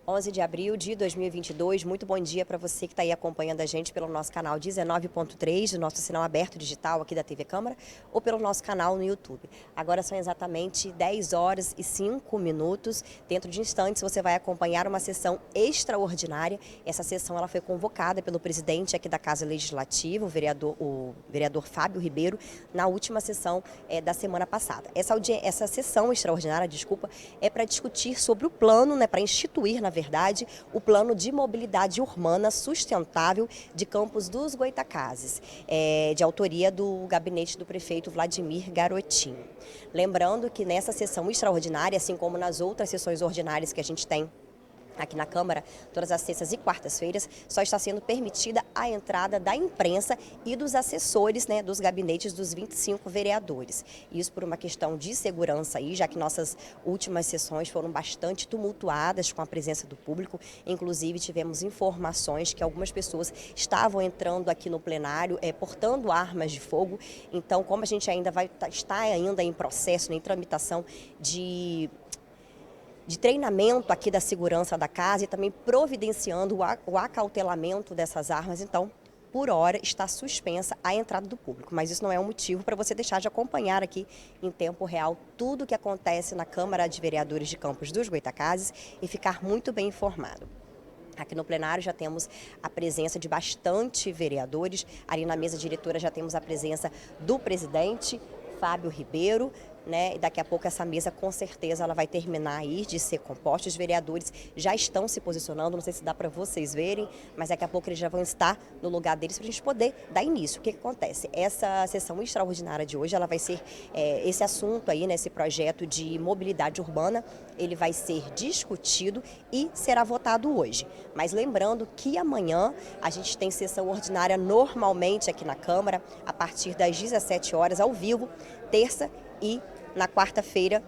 11 de abril de 2022, muito bom dia para você que está aí acompanhando a gente pelo nosso canal 19.3, do nosso sinal aberto digital aqui da TV Câmara, ou pelo nosso canal no YouTube. Agora são exatamente 10 horas e 5 minutos. Dentro de instantes você vai acompanhar uma sessão extraordinária. Essa sessão ela foi convocada pelo presidente aqui da Casa Legislativa, o vereador Fábio Ribeiro, na última sessão da semana passada. Essa sessão extraordinária, é para discutir sobre o plano, para instituir, na verdade, o plano de mobilidade urbana sustentável de Campos dos Goytacazes, de autoria do gabinete do prefeito Vladimir Garotinho. Lembrando que nessa sessão extraordinária, assim como nas outras sessões ordinárias que a gente tem aqui na Câmara, todas as sextas e quartas-feiras, só está sendo permitida a entrada da imprensa e dos assessores, dos gabinetes dos 25 vereadores. Isso por uma questão de segurança aí, já que nossas últimas sessões foram bastante tumultuadas com a presença do público. Inclusive tivemos informações que algumas pessoas estavam entrando aqui no plenário portando armas de fogo. Então, como a gente ainda está ainda em processo, em tramitação de treinamento aqui da segurança da casa e também providenciando o acautelamento dessas armas, então, por hora, está suspensa a entrada do público. Mas isso não é um motivo para você deixar de acompanhar aqui em tempo real tudo o que acontece na Câmara de Vereadores de Campos dos Goytacazes e ficar muito bem informado. Aqui no plenário já temos a presença de bastante vereadores, ali na mesa diretora já temos a presença do presidente, Fábio Ribeiro, e daqui a pouco essa mesa com certeza ela vai terminar aí de ser composta. Os vereadores já estão se posicionando, não sei se dá para vocês verem, mas daqui a pouco eles já vão estar no lugar deles para a gente poder dar início. O que acontece? Essa sessão extraordinária de hoje, ela vai ser esse assunto aí, esse projeto de mobilidade urbana, ele vai ser discutido e será votado hoje. Mas lembrando que amanhã a gente tem sessão ordinária normalmente aqui na Câmara, a partir das 17 horas, ao vivo, terça e na quarta-feira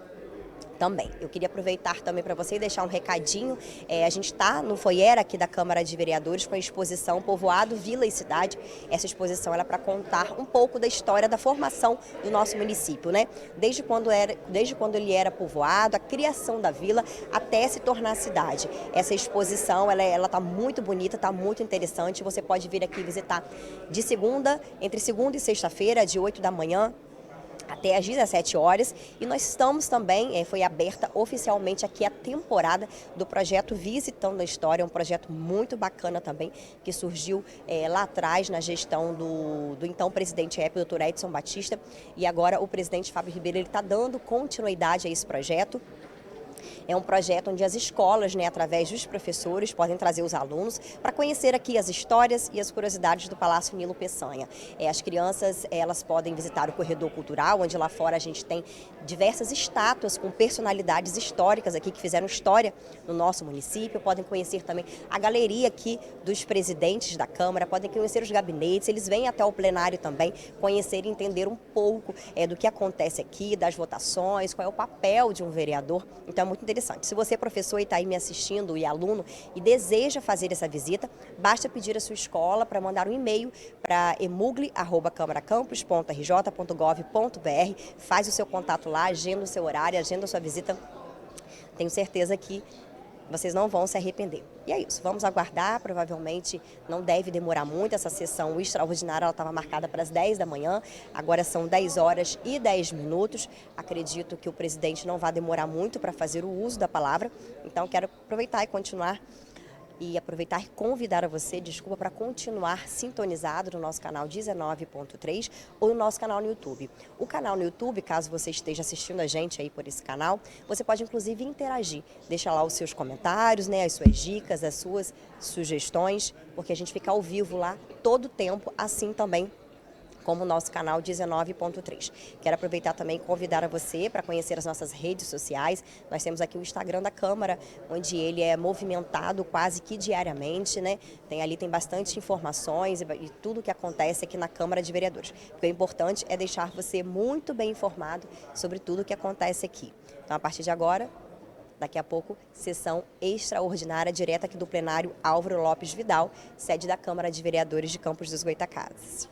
também. Eu queria aproveitar também para você e deixar um recadinho. A gente está no foyer aqui da Câmara de Vereadores com a exposição Povoado, Vila e Cidade. Essa exposição é para contar um pouco da história da formação do nosso município, Desde quando ele era povoado, a criação da vila até se tornar cidade. Essa exposição, ela está muito bonita, está muito interessante. Você pode vir aqui visitar entre segunda e sexta-feira, de 8 da manhã até às 17 horas, e nós estamos também, foi aberta oficialmente aqui a temporada do projeto Visitando a História, um projeto muito bacana também, que surgiu lá atrás na gestão do então presidente Dr. Edson Batista, e agora o presidente Fábio Ribeiro está dando continuidade a esse projeto. É um projeto onde as escolas, através dos professores, podem trazer os alunos para conhecer aqui as histórias e as curiosidades do Palácio Nilo Peçanha. As crianças, elas podem visitar o corredor cultural, onde lá fora a gente tem diversas estátuas com personalidades históricas aqui que fizeram história no nosso município. Podem conhecer também a galeria aqui dos presidentes da Câmara, podem conhecer os gabinetes, eles vêm até o plenário também conhecer e entender um pouco do que acontece aqui, das votações, qual é o papel de um vereador. Então é muito interessante. Se você é professor e está aí me assistindo e aluno e deseja fazer essa visita, basta pedir a sua escola para mandar um e-mail para emugli@camaracampus.rj.gov.br, faz o seu contato lá, agenda o seu horário, agenda a sua visita. Tenho certeza que vocês não vão se arrepender. E é isso, vamos aguardar, provavelmente não deve demorar muito, essa sessão extraordinária ela estava marcada para as 10 da manhã, agora são 10 horas e 10 minutos, acredito que o presidente não vai demorar muito para fazer o uso da palavra, então quero aproveitar e convidar a você, para continuar sintonizado no nosso canal 19.3 ou no nosso canal no YouTube. O canal no YouTube, caso você esteja assistindo a gente aí por esse canal, você pode inclusive interagir, deixa lá os seus comentários, as suas dicas, as suas sugestões, porque a gente fica ao vivo lá todo o tempo, assim também como o nosso canal 19.3. Quero aproveitar também e convidar a você para conhecer as nossas redes sociais. Nós temos aqui o Instagram da Câmara, onde ele é movimentado quase que diariamente, tem bastante informações e tudo o que acontece aqui na Câmara de Vereadores. O importante é deixar você muito bem informado sobre tudo o que acontece aqui. Então, a partir de agora, daqui a pouco, sessão extraordinária direta aqui do plenário Álvaro Lopes Vidal, sede da Câmara de Vereadores de Campos dos Goytacazes.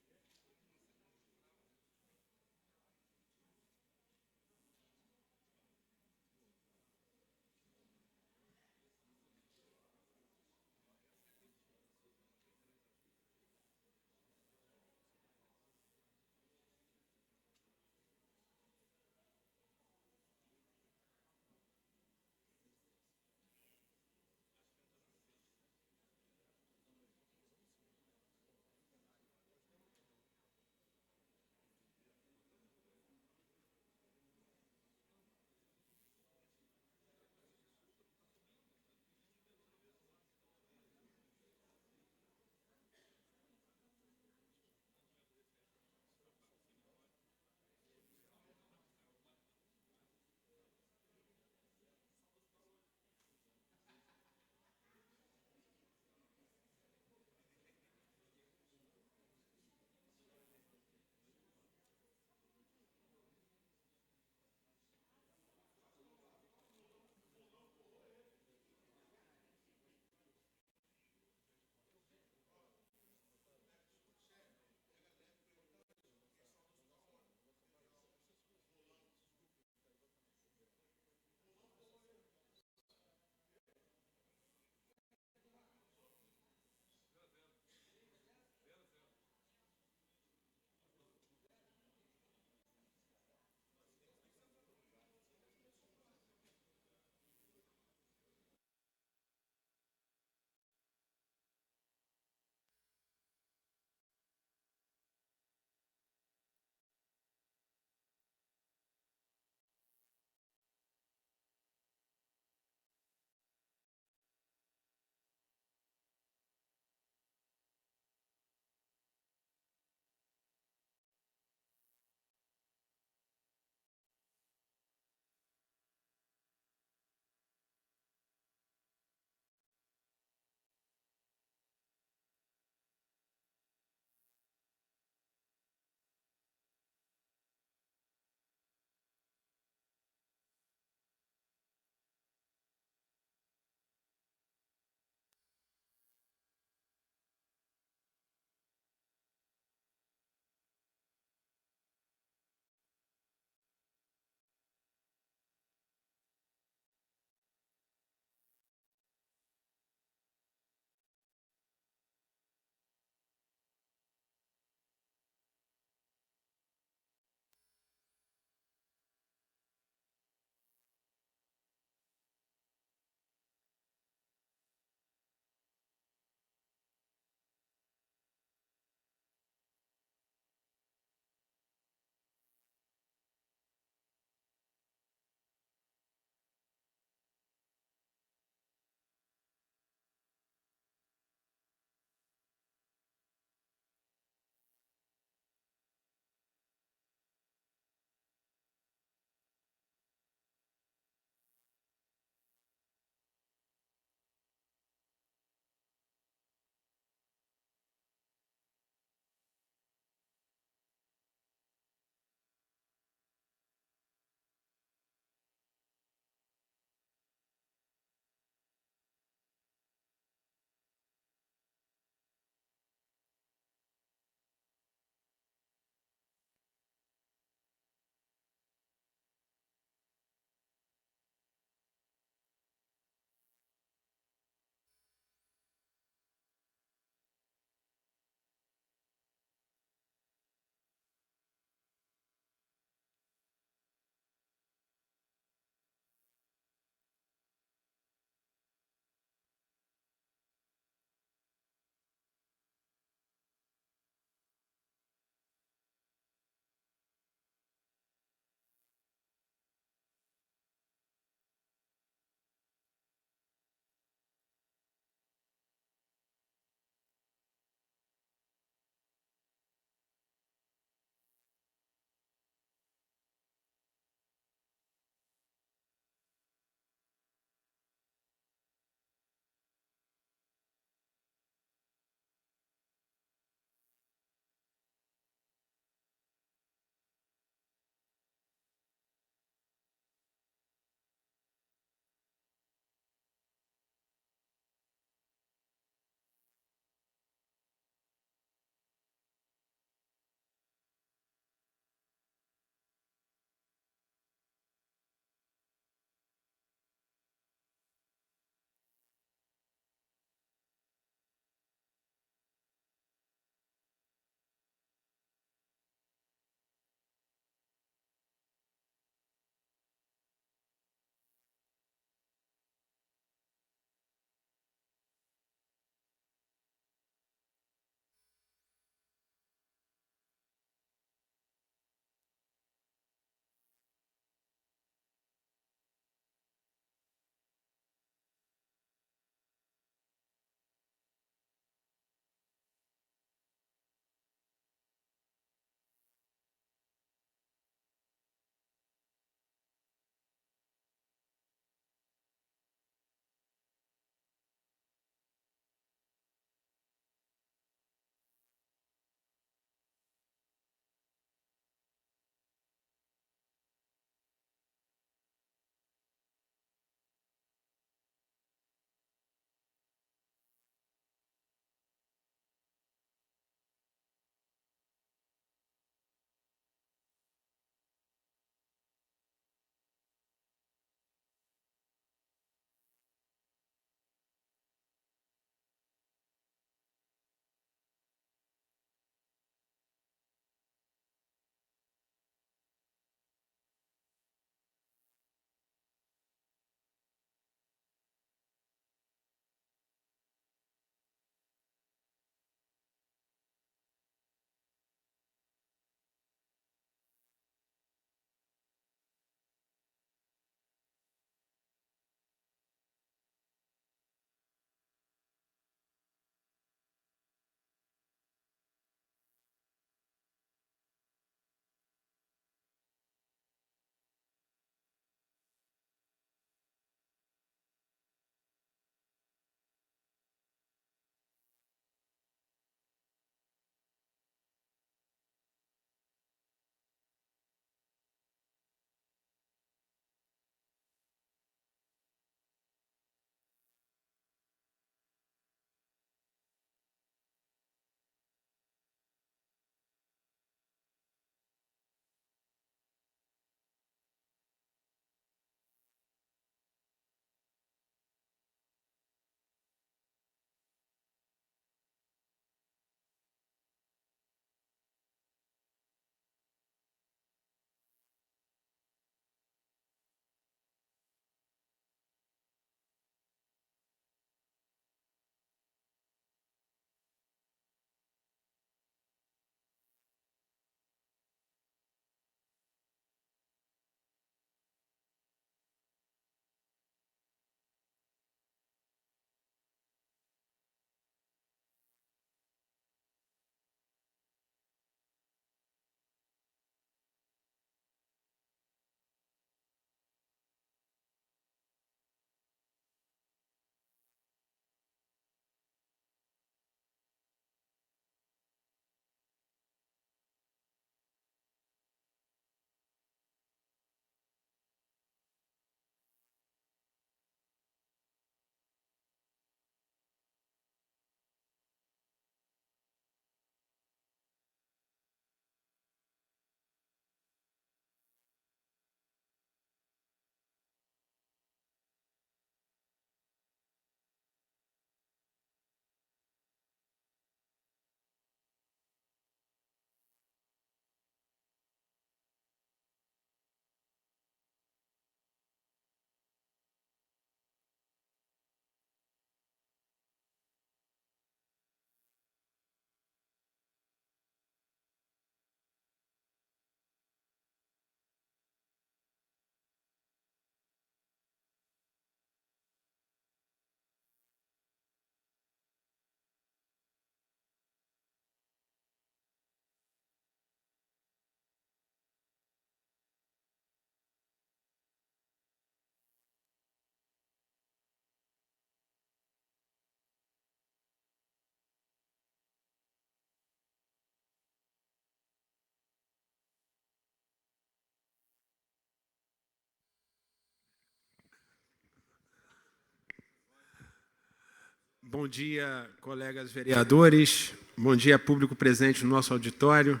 Bom dia, colegas vereadores. Bom dia, público presente no nosso auditório.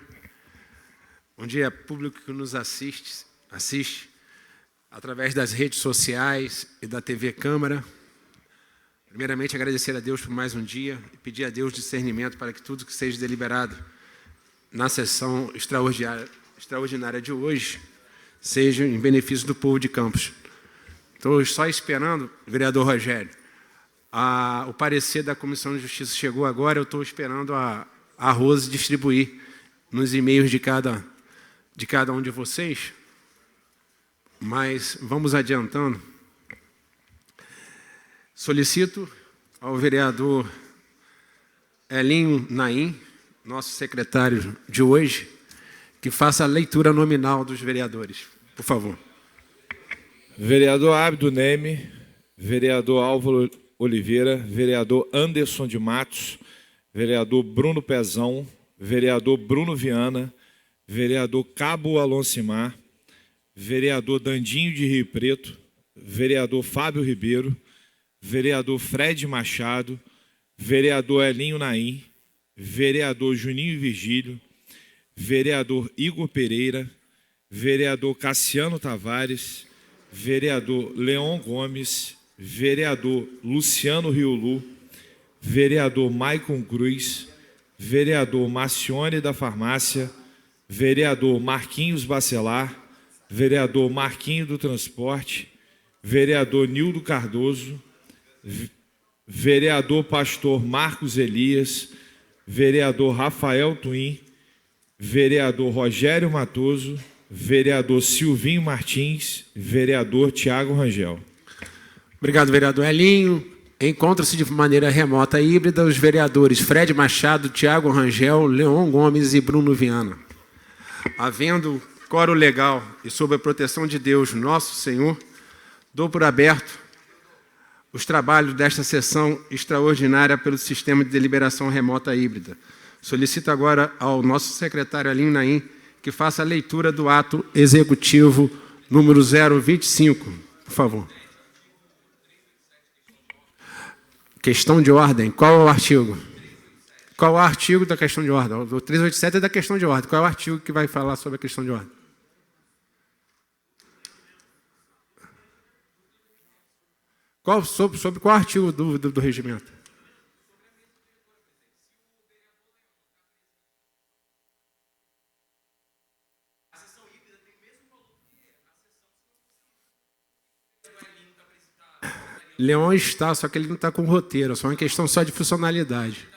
Bom dia, público que nos assiste através das redes sociais e da TV Câmara. Primeiramente, agradecer a Deus por mais um dia e pedir a Deus discernimento para que tudo que seja deliberado na sessão extraordinária de hoje seja em benefício do povo de Campos. Estou só esperando, vereador Rogério, o parecer da Comissão de Justiça chegou agora, eu estou esperando a Rose distribuir nos e-mails de cada um de vocês, mas vamos adiantando. Solicito ao vereador Elinho Naim, nosso secretário de hoje, que faça a leitura nominal dos vereadores, por favor. Vereador Abdo Neme, vereador Álvaro Oliveira, vereador Anderson de Matos, vereador Bruno Pezão, vereador Bruno Viana, vereador Cabo Alonsimar, vereador Dandinho de Rio Preto, vereador Fábio Ribeiro, vereador Fred Machado, vereador Elinho Naim, vereador Juninho Virgílio, vereador Igor Pereira, vereador Cassiano Tavares, vereador Leon Gomes, vereador Luciano Riolu, vereador Maicon Cruz, vereador Marcione da Farmácia, vereador Marquinhos Bacelar, vereador Marquinho do Transporte, vereador Nildo Cardoso, vereador Pastor Marcos Elias, vereador Rafael Twin, vereador Rogério Matoso, vereador Silvinho Martins, vereador Tiago Rangel. Obrigado, vereador Elinho. Encontra-se de maneira remota e híbrida os vereadores Fred Machado, Tiago Rangel, Leon Gomes e Bruno Viana. Havendo quórum legal e sob a proteção de Deus, nosso Senhor, dou por aberto os trabalhos desta sessão extraordinária pelo sistema de deliberação remota híbrida. Solicito agora ao nosso secretário Elinho Naim que faça a leitura do ato executivo número 025, por favor. Questão de ordem. Qual é o artigo? Qual é o artigo da questão de ordem? O 387 é da questão de ordem. Qual é o artigo que vai falar sobre a questão de ordem? Sobre qual artigo do regimento? Leon está, só que ele não está com roteiro, é só uma questão só de funcionalidade.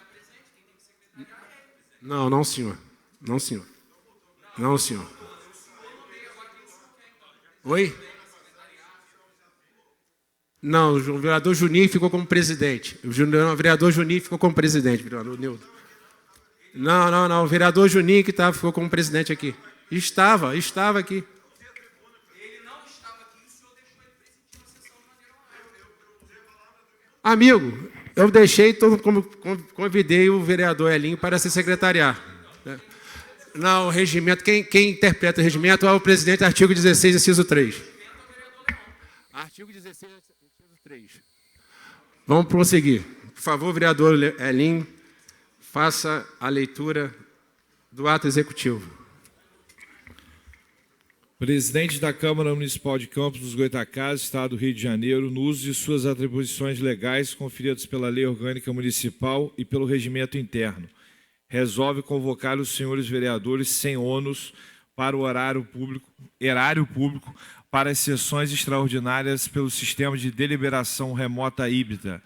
Não, senhor. Não, senhor. Não, senhor. Oi? Não, o vereador Juninho ficou como presidente. O vereador Juninho ficou como presidente, vereador Nildo. Não, o vereador Juninho que ficou como presidente aqui. Estava aqui. Ele não estava aqui, o senhor deixou ele presidir a sessão de maneira oral. Amigo, eu deixei, convidei o vereador Elinho para se secretariar. Não, o regimento, quem interpreta o regimento é o presidente, artigo 16, inciso 3. Artigo 16, inciso 3. Vamos prosseguir. Por favor, vereador Elinho, faça a leitura do ato executivo. Presidente da Câmara Municipal de Campos dos Goytacazes, Estado do Rio de Janeiro, no uso de suas atribuições legais conferidas pela Lei Orgânica Municipal e pelo Regimento Interno, resolve convocar os senhores vereadores sem ônus para o erário público para as sessões extraordinárias pelo sistema de deliberação remota híbrida,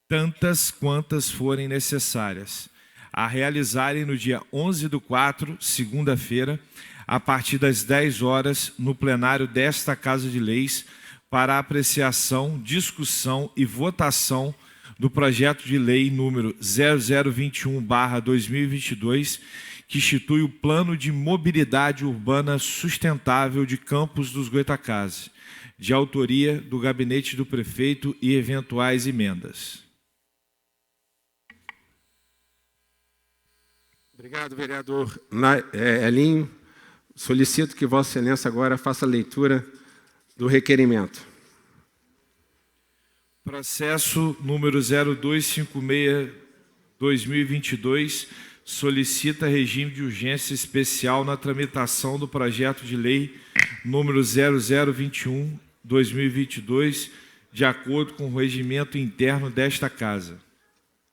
tantas quantas forem necessárias, a realizarem no dia 11/4, segunda-feira, a partir das 10 horas, no plenário desta Casa de Leis, para apreciação, discussão e votação do projeto de lei número 0021/2022, que institui o Plano de Mobilidade Urbana Sustentável de Campos dos Goytacazes, de autoria do Gabinete do Prefeito e eventuais emendas. Obrigado, vereador Elinho. Solicito que Vossa Excelência agora faça a leitura do requerimento. Processo número 0256-2022 solicita regime de urgência especial na tramitação do projeto de lei número 0021-2022, de acordo com o regimento interno desta Casa.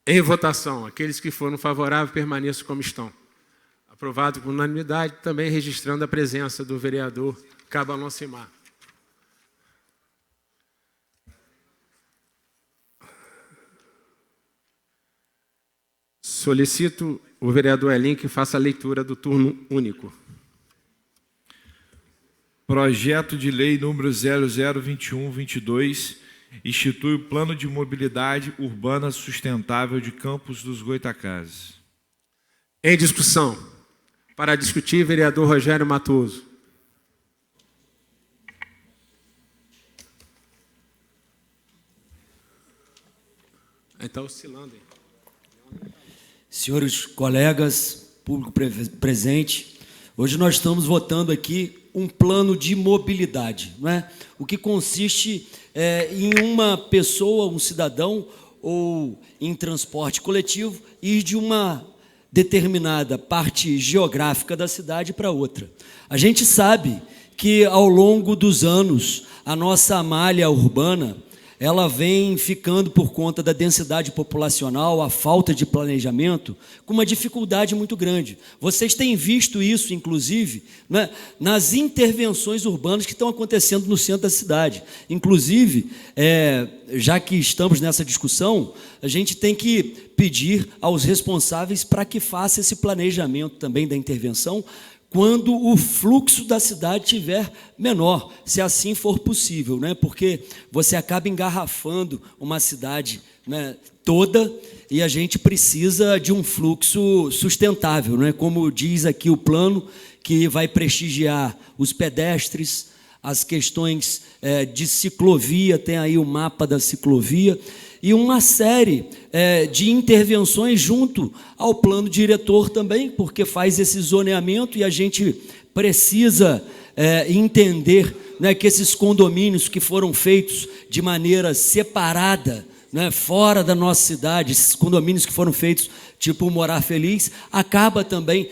Em votação, aqueles que foram favoráveis permaneçam como estão. Aprovado por unanimidade, também registrando a presença do vereador Cabo Alonsimar. Solicito o vereador Elim que faça a leitura do turno único. Projeto de lei número 0021-22 institui o Plano de Mobilidade Urbana Sustentável de Campos dos Goytacazes. Em discussão. Para discutir, vereador Rogério Matoso. Está oscilando aí. Senhores colegas, público presente, hoje nós estamos votando aqui um plano de mobilidade, não é? O que consiste em uma pessoa, um cidadão, ou em transporte coletivo, ir de uma determinada parte geográfica da cidade para outra. A gente sabe que, ao longo dos anos, a nossa malha urbana ela vem ficando, por conta da densidade populacional, a falta de planejamento, com uma dificuldade muito grande. Vocês têm visto isso, inclusive, né, nas intervenções urbanas que estão acontecendo no centro da cidade. Inclusive, já que estamos nessa discussão, a gente tem que pedir aos responsáveis para que façam esse planejamento também da intervenção, quando o fluxo da cidade estiver menor, se assim for possível, né? Porque você acaba engarrafando uma cidade, né, toda, e a gente precisa de um fluxo sustentável, né? Como diz aqui o plano, que vai prestigiar os pedestres, as questões de ciclovia, tem aí o mapa da ciclovia, e uma série de intervenções junto ao plano diretor também, porque faz esse zoneamento e a gente precisa entender, né, que esses condomínios que foram feitos de maneira separada, né, fora da nossa cidade, esses condomínios que foram feitos tipo Morar Feliz, acaba também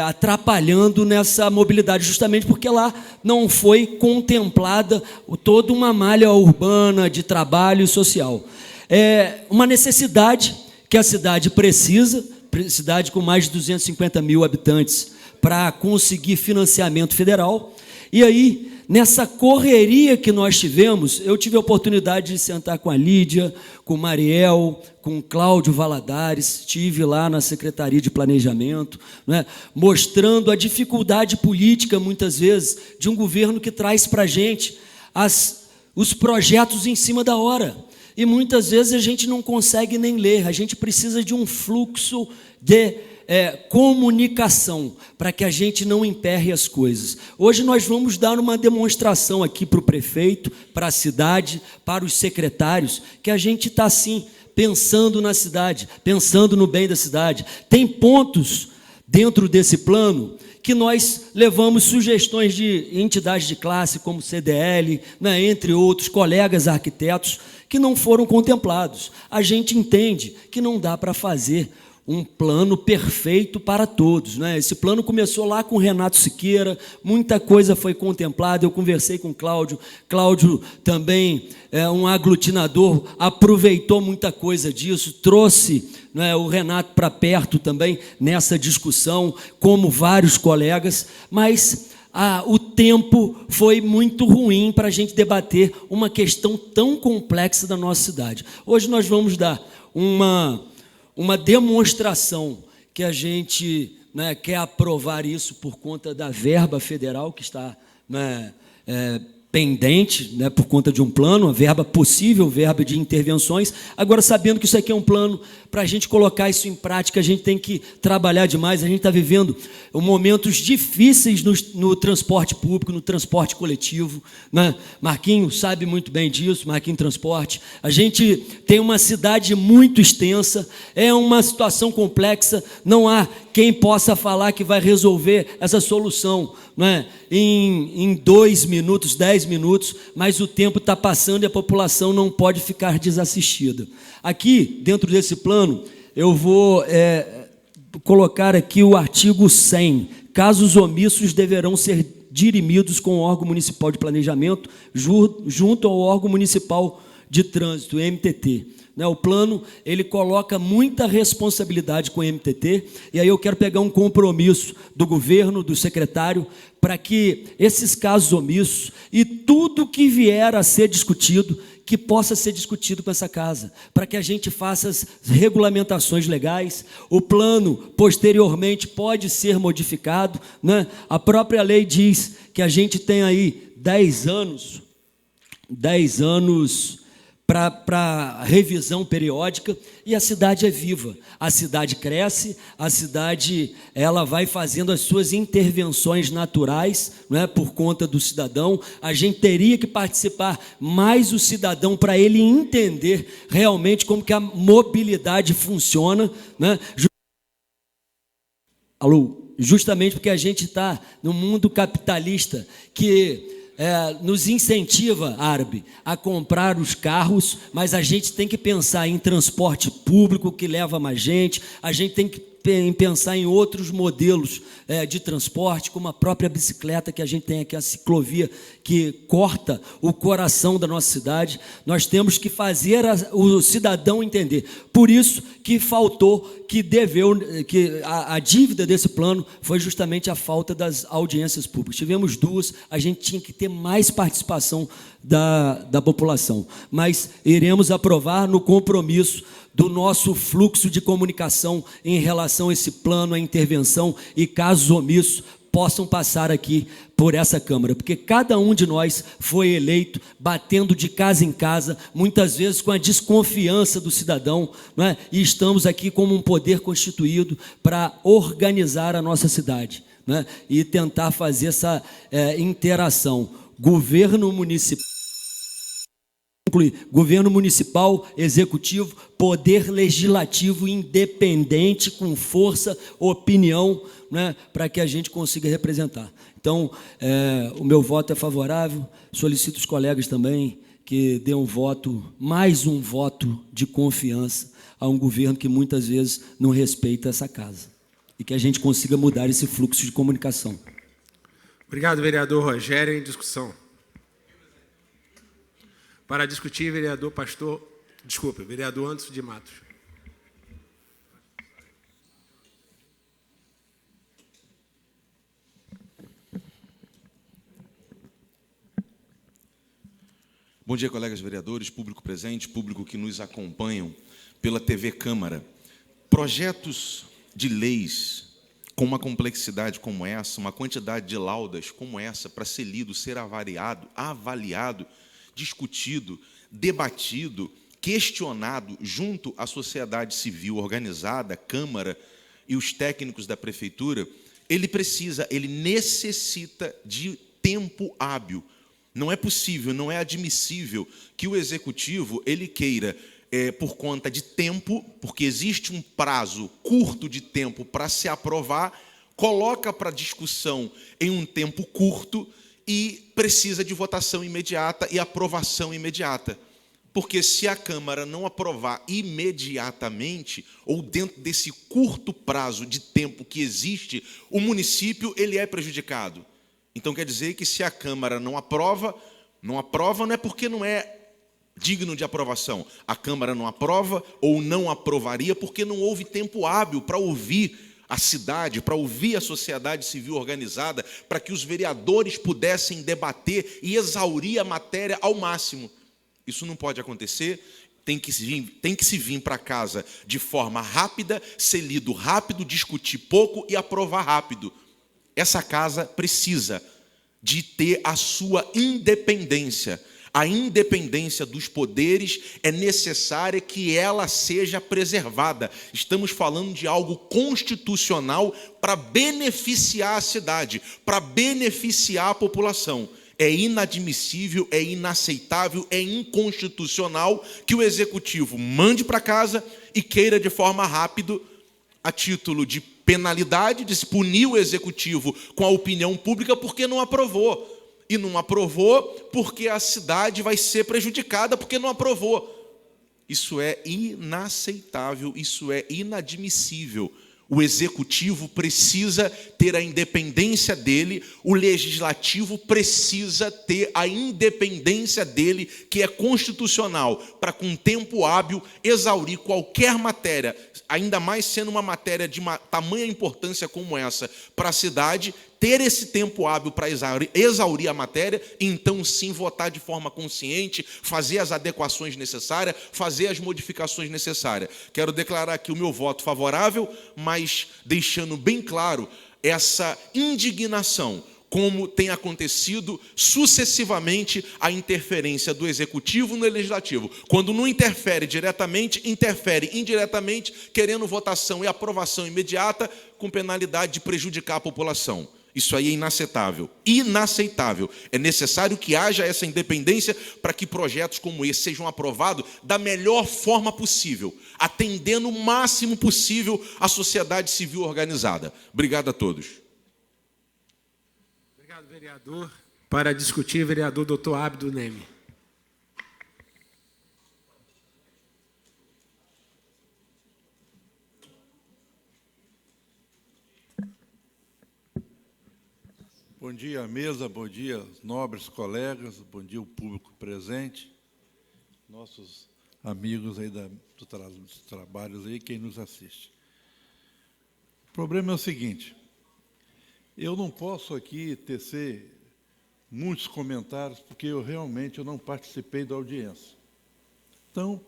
atrapalhando nessa mobilidade, justamente porque lá não foi contemplada toda uma malha urbana de trabalho e social. É uma necessidade que a cidade precisa, cidade com mais de 250 mil habitantes, para conseguir financiamento federal. E aí, nessa correria que nós tivemos, eu tive a oportunidade de sentar com a Lídia, com o Mariel, com o Cláudio Valadares, estive lá na Secretaria de Planejamento, né, mostrando a dificuldade política, muitas vezes, de um governo que traz para a gente os projetos em cima da hora. E muitas vezes a gente não consegue nem ler, a gente precisa de um fluxo de comunicação, para que a gente não emperre as coisas. Hoje nós vamos dar uma demonstração aqui para o prefeito, para a cidade, para os secretários, que a gente está assim, pensando na cidade, pensando no bem da cidade. Tem pontos dentro desse plano que nós levamos sugestões de entidades de classe, como CDL, né, entre outros, colegas arquitetos, que não foram contemplados. A gente entende que não dá para fazer um plano perfeito para todos, né? Esse plano começou lá com o Renato Siqueira, muita coisa foi contemplada, eu conversei com o Cláudio também um aglutinador, aproveitou muita coisa disso, trouxe, né, o Renato para perto também nessa discussão, como vários colegas, mas o tempo foi muito ruim para a gente debater uma questão tão complexa da nossa cidade. Hoje nós vamos dar uma demonstração que a gente, né, quer aprovar isso por conta da verba federal que está, né, pendente, né, por conta de um plano, a verba possível, verba de intervenções. Agora, sabendo que isso aqui é um plano, para a gente colocar isso em prática, a gente tem que trabalhar demais. A gente está vivendo momentos difíceis no transporte público, no transporte coletivo, né? Marquinhos sabe muito bem disso, Marquinhos Transporte. A gente tem uma cidade muito extensa, é uma situação complexa, não há quem possa falar que vai resolver essa solução não é? Em 2 minutos, 10 minutos, mas o tempo está passando e a população não pode ficar desassistida. Aqui, dentro desse plano, eu vou colocar aqui o artigo 100. Casos omissos deverão ser dirimidos com o órgão municipal de planejamento junto ao órgão municipal de trânsito, MTT. O plano, ele coloca muita responsabilidade com o MTT, e aí eu quero pegar um compromisso do governo, do secretário, para que esses casos omissos e tudo que vier a ser discutido, que possa ser discutido com essa casa, para que a gente faça as regulamentações legais. O plano, posteriormente, pode ser modificado, né? A própria lei diz que a gente tem aí 10 anos para revisão periódica, e a cidade é viva, a cidade cresce, a cidade ela vai fazendo as suas intervenções naturais, não é, por conta do cidadão. A gente teria que participar mais o cidadão para ele entender realmente como que a mobilidade funciona, né? Justamente porque a gente está no mundo capitalista que nos incentiva, Arbe, a comprar os carros, mas a gente tem que pensar em transporte público que leva mais gente, a gente tem que pensar em outros modelos de transporte, como a própria bicicleta que a gente tem aqui, a ciclovia que corta o coração da nossa cidade. Nós temos que fazer o cidadão entender. Por isso que faltou, que a dívida desse plano foi justamente a falta das audiências públicas. Tivemos 2, a gente tinha que ter mais participação da população, mas iremos aprovar no compromisso do nosso fluxo de comunicação em relação a esse plano, a intervenção, e casos omissos possam passar aqui por essa Câmara, porque cada um de nós foi eleito batendo de casa em casa, muitas vezes com a desconfiança do cidadão, não é? E estamos aqui como um poder constituído para organizar a nossa cidade, não é? E tentar fazer essa interação. Governo municipal, executivo, poder legislativo independente, com força, opinião, né, para que a gente consiga representar. Então, o meu voto é favorável, solicito os colegas também que dêem um voto, mais um voto de confiança a um governo que muitas vezes não respeita essa casa, e que a gente consiga mudar esse fluxo de comunicação. Obrigado, vereador Rogério. Em discussão. Para discutir, vereador Anderson de Matos. Bom dia, colegas vereadores, público presente, público que nos acompanham pela TV Câmara. Projetos de leis com uma complexidade como essa, uma quantidade de laudas como essa, para ser lido, ser avaliado, discutido, debatido, questionado junto à sociedade civil organizada, Câmara e os técnicos da Prefeitura, ele necessita de tempo hábil. Não é possível, não é admissível que o Executivo ele queira, por conta de tempo, porque existe um prazo curto de tempo para se aprovar, coloca para discussão em um tempo curto e precisa de votação imediata e aprovação imediata. Porque se a Câmara não aprovar imediatamente, ou dentro desse curto prazo de tempo que existe, o município ele é prejudicado. Então quer dizer que se a Câmara não aprova não é porque não é digno de aprovação. A Câmara não aprova ou não aprovaria porque não houve tempo hábil para ouvir a cidade, para ouvir a sociedade civil organizada, para que os vereadores pudessem debater e exaurir a matéria ao máximo. Isso não pode acontecer, tem que se vir para casa de forma rápida, ser lido rápido, discutir pouco e aprovar rápido. Essa casa precisa de ter a sua independência. A independência dos poderes é necessária que ela seja preservada. Estamos falando de algo constitucional para beneficiar a cidade, para beneficiar a população. É inadmissível, é inaceitável, é inconstitucional que o Executivo mande para casa e queira de forma rápida, a título de penalidade, de se punir o executivo com a opinião pública porque não aprovou. E não aprovou porque a cidade vai ser prejudicada porque não aprovou. Isso é inaceitável, isso é inadmissível. O executivo precisa ter a independência dele, o legislativo precisa ter a independência dele, que é constitucional, para, com tempo hábil, exaurir qualquer matéria, ainda mais sendo uma matéria de tamanha importância como essa para a cidade, ter esse tempo hábil para exaurir a matéria, e então sim votar de forma consciente, fazer as adequações necessárias, fazer as modificações necessárias. Quero declarar aqui o meu voto favorável, mas deixando bem claro essa indignação, como tem acontecido sucessivamente a interferência do Executivo no Legislativo. Quando não interfere diretamente, interfere indiretamente, querendo votação e aprovação imediata, com penalidade de prejudicar a população. Isso aí é inaceitável. Inaceitável. É necessário que haja essa independência para que projetos como esse sejam aprovados da melhor forma possível, atendendo o máximo possível a sociedade civil organizada. Obrigado a todos. Obrigado, vereador. Para discutir, vereador Dr. Abdo Neme. Bom dia, mesa, bom dia, nobres colegas, bom dia, o público presente, nossos amigos aí dos trabalhos aí, quem nos assiste. O problema é o seguinte, eu não posso aqui tecer muitos comentários, porque eu realmente não participei da audiência. Então,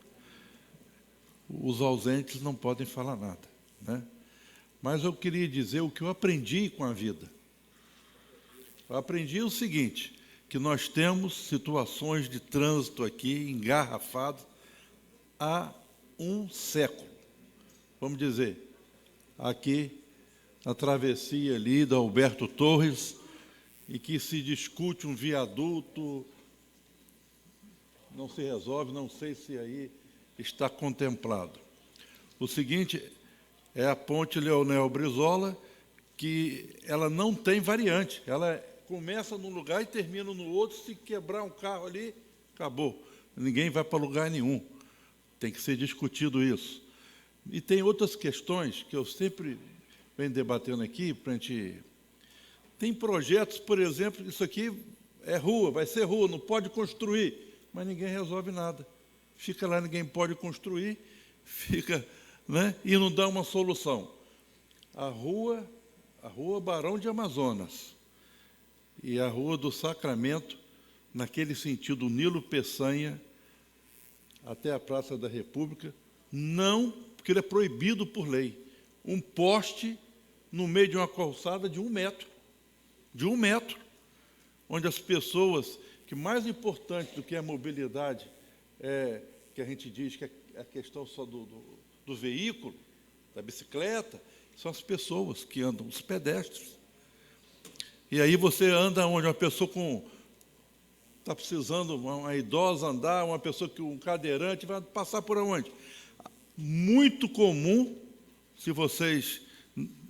os ausentes não podem falar nada, né? Mas eu queria dizer o que eu aprendi com a vida. Eu aprendi o seguinte, que nós temos situações de trânsito aqui engarrafadas há um século. Vamos dizer, aqui na travessia ali da Alberto Torres, e que se discute um viaduto, não se resolve, não sei se aí está contemplado. O seguinte é a ponte Leonel Brizola, que ela não tem variante, ela começa num lugar e termina no outro. Se quebrar um carro ali, acabou. Ninguém vai para lugar nenhum. Tem que ser discutido isso. E tem outras questões que eu sempre venho debatendo aqui, para a gente... Tem projetos, por exemplo, isso aqui é rua, vai ser rua, não pode construir, mas ninguém resolve nada. Fica lá, ninguém pode construir, fica, né, e não dá uma solução. A rua Barão de Amazonas, e a Rua do Sacramento, naquele sentido, Nilo Peçanha, até a Praça da República, não, porque ele é proibido por lei. Um poste no meio de uma calçada de 1 metro, onde as pessoas, que mais importante do que a mobilidade, que a gente diz que é a questão só do veículo, da bicicleta, são as pessoas que andam, os pedestres. E aí você anda onde uma pessoa está precisando, uma idosa andar, uma pessoa um cadeirante, vai passar por onde? Muito comum, se vocês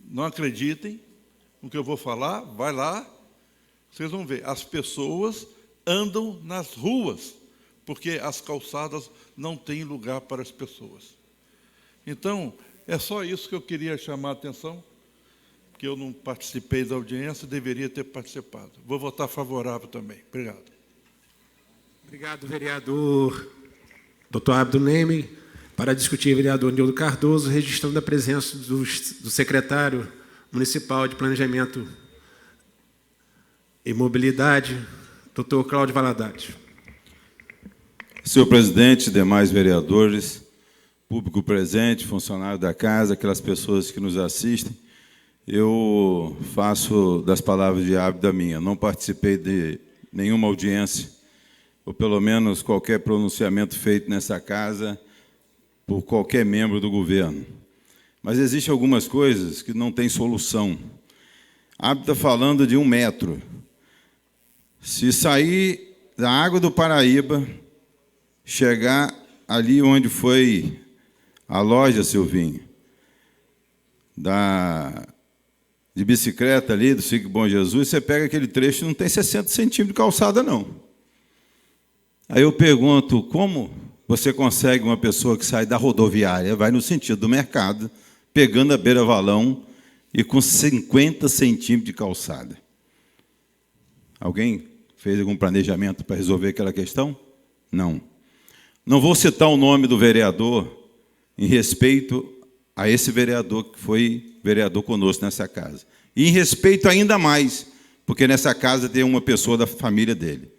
não acreditem no que eu vou falar, vai lá, vocês vão ver, as pessoas andam nas ruas, porque as calçadas não têm lugar para as pessoas. Então, é só isso que eu queria chamar a atenção, que eu não participei da audiência, deveria ter participado. Vou votar favorável também. Obrigado. Obrigado, vereador Dr. Abdo Neme. Para discutir, vereador Nildo Cardoso, registrando a presença do secretário municipal de Planejamento e Mobilidade, Dr. Cláudio Valadares. Senhor presidente, demais vereadores, público presente, funcionário da casa, aquelas pessoas que nos assistem, eu faço das palavras de Abdo a minha. Não participei de nenhuma audiência, ou pelo menos qualquer pronunciamento feito nessa casa por qualquer membro do governo. Mas existem algumas coisas que não têm solução. Abdo está falando de 1 metro. Se sair da água do Paraíba, chegar ali onde foi a loja Silvinho, de bicicleta ali, do Sique Bom Jesus, você pega aquele trecho e não tem 60 centímetros de calçada, não. Aí eu pergunto, como você consegue uma pessoa que sai da rodoviária, vai no sentido do mercado, pegando a beira-valão e com 50 centímetros de calçada? Alguém fez algum planejamento para resolver aquela questão? Não. Não vou citar o nome do vereador em respeito a esse vereador que foi vereador conosco nessa casa. E em respeito ainda mais, porque nessa casa tem uma pessoa da família dele,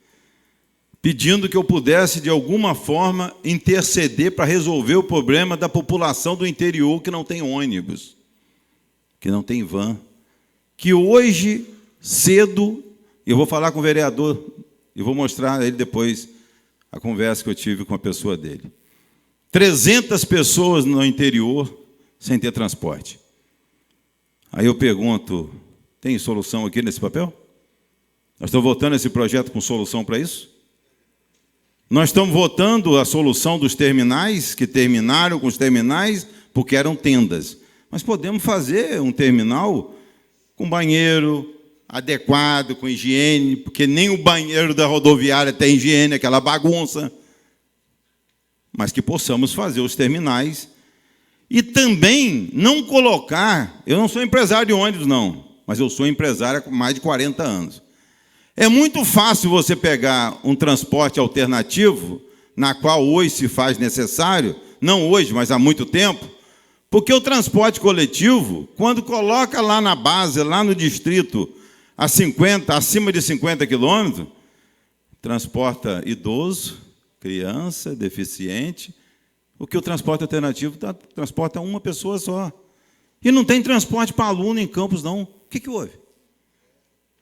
pedindo que eu pudesse, de alguma forma, interceder para resolver o problema da população do interior que não tem ônibus, que não tem van, que hoje, cedo, eu vou falar com o vereador e vou mostrar a ele depois a conversa que eu tive com a pessoa dele. 300 pessoas no interior sem ter transporte. Aí eu pergunto, tem solução aqui nesse papel? Nós estamos votando esse projeto com solução para isso? Nós estamos votando a solução dos terminais, que terminaram com os terminais, porque eram tendas. Mas podemos fazer um terminal com banheiro adequado, com higiene, porque nem o banheiro da rodoviária tem higiene, aquela bagunça. Mas que possamos fazer os terminais e também não colocar... Eu não sou empresário de ônibus, não, mas eu sou empresário há mais de 40 anos. É muito fácil você pegar um transporte alternativo, na qual hoje se faz necessário, não hoje, mas há muito tempo, porque o transporte coletivo, quando coloca lá na base, lá no distrito, acima de 50 quilômetros, transporta idoso, criança, deficiente, o que o transporte alternativo transporta uma pessoa só. E não tem transporte para aluno em Campos, não. O que houve?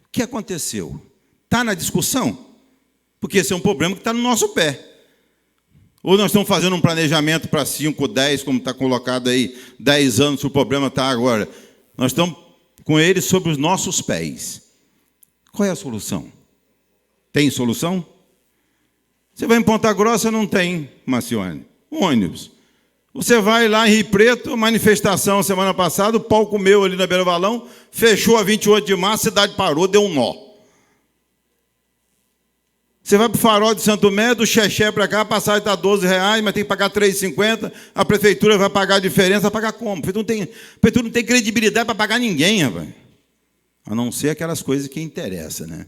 O que aconteceu? Está na discussão? Porque esse é um problema que está no nosso pé. Ou nós estamos fazendo um planejamento para 5, 10, como está colocado aí, 10 anos, o problema está agora. Nós estamos com ele sobre os nossos pés. Qual é a solução? Tem solução? Você vai em Ponta Grossa, não tem, Marcione, ônibus. Você vai lá em Rio Preto, manifestação semana passada, o pau comeu ali na Beira-Valão, fechou a 28 de março, a cidade parou, deu um nó. Você vai para o Farol de Santo Tomé, do Xexé para cá, a passagem está R$12, mas tem que pagar R$3,50, a prefeitura vai pagar a diferença, vai pagar como? A prefeitura não tem credibilidade para pagar ninguém, rapaz. A não ser aquelas coisas que interessam, né?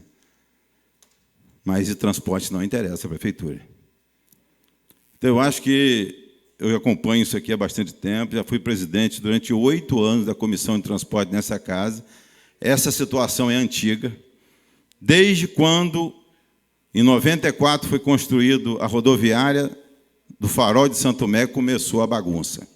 Mas de transporte não interessa a prefeitura. Então, eu acho que eu acompanho isso aqui há bastante tempo, já fui presidente durante 8 anos da Comissão de Transporte nessa casa. Essa situação é antiga. Desde quando, em 94, foi construído a rodoviária do Farol de Santo Tomé, começou a bagunça.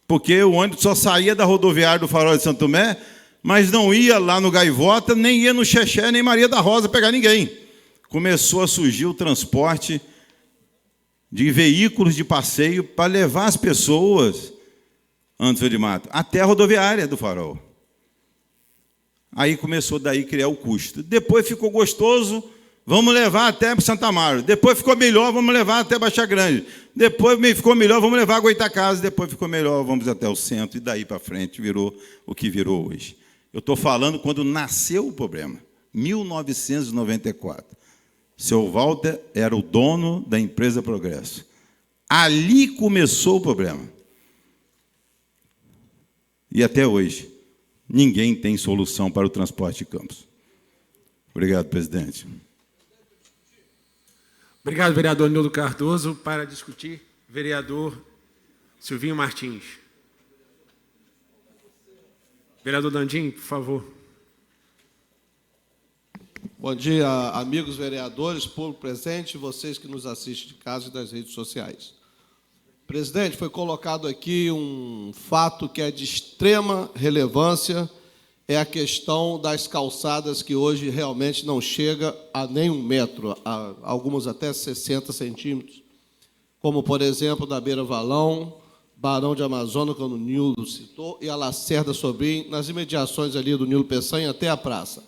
Porque o ônibus só saía da rodoviária do Farol de Santo Tomé, mas não ia lá no Gaivota, nem ia no Xexé, nem Maria da Rosa pegar ninguém. Começou a surgir o transporte de veículos de passeio para levar as pessoas, Anderson de Mato, até a rodoviária do Farol. Aí começou daí a criar o custo. Depois ficou gostoso, vamos levar até Santa Amaro. Depois ficou melhor, vamos levar até Baixa Grande. Depois ficou melhor, vamos levar a Goitacazes. Depois ficou melhor, vamos até o centro. E daí para frente virou o que virou hoje. Eu estou falando quando nasceu o problema, 1994. Seu Walter era o dono da empresa Progresso. Ali começou o problema. E até hoje, ninguém tem solução para o transporte de Campos. Obrigado, presidente. Obrigado, vereador Nildo Cardoso. Para discutir, vereador Silvinho Martins. Vereador Dandim, por favor. Bom dia, amigos vereadores, público presente, vocês que nos assistem de casa e das redes sociais. Presidente, foi colocado aqui um fato que é de extrema relevância, é a questão das calçadas que hoje realmente não chega a nem 1 metro, a algumas até 60 centímetros, como, por exemplo, da Beira-Valão, Barão de Amazonas, como o Nildo citou, e a Lacerda Sobrinho, nas imediações ali do Nilo Peçanha até a praça.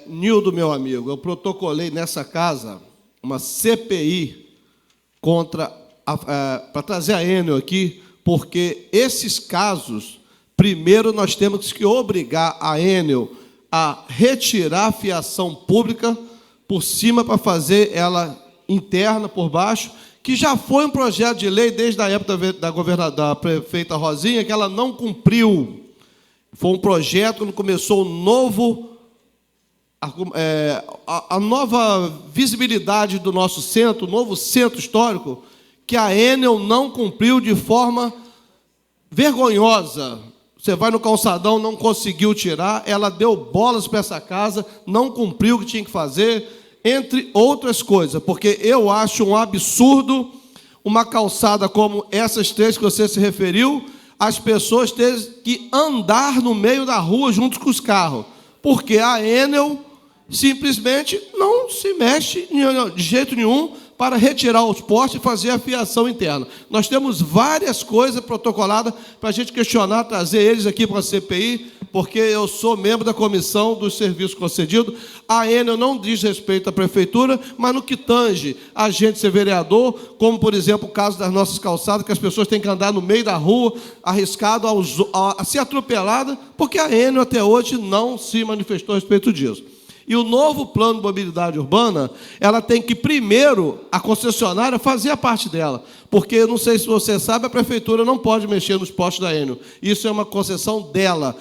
Nildo, meu amigo, eu protocolei nessa casa uma CPI para trazer a Enel aqui, porque esses casos Primeiro, nós temos que obrigar a Enel a retirar a fiação pública por cima para fazer ela interna por baixo, que já foi um projeto de lei desde a época da prefeita Rosinha, que ela não cumpriu. Foi um projeto quando começou o novo, a nova visibilidade do nosso centro, o novo centro histórico, que a Enel não cumpriu de forma vergonhosa. Você vai no calçadão, não conseguiu tirar, ela deu bolas para essa casa, não cumpriu o que tinha que fazer, entre outras coisas, porque eu acho um absurdo uma calçada como essas três que você se referiu, as pessoas terem que andar no meio da rua junto com os carros, porque a Enel simplesmente não se mexe de jeito nenhum para retirar os postes e fazer a fiação interna. Nós temos várias coisas protocoladas para a gente questionar, trazer eles aqui para a CPI, porque eu sou membro da comissão dos serviços concedidos. A Enel não diz respeito à prefeitura, mas no que tange a gente ser vereador, como, por exemplo, o caso das nossas calçadas, que as pessoas têm que andar no meio da rua, arriscado a ser atropelada, porque a Enel até hoje não se manifestou a respeito disso. E o novo plano de mobilidade urbana, ela tem que, primeiro, a concessionária fazer a parte dela. Porque, não sei se você sabe, a prefeitura não pode mexer nos postos da Enel. Isso é uma concessão dela.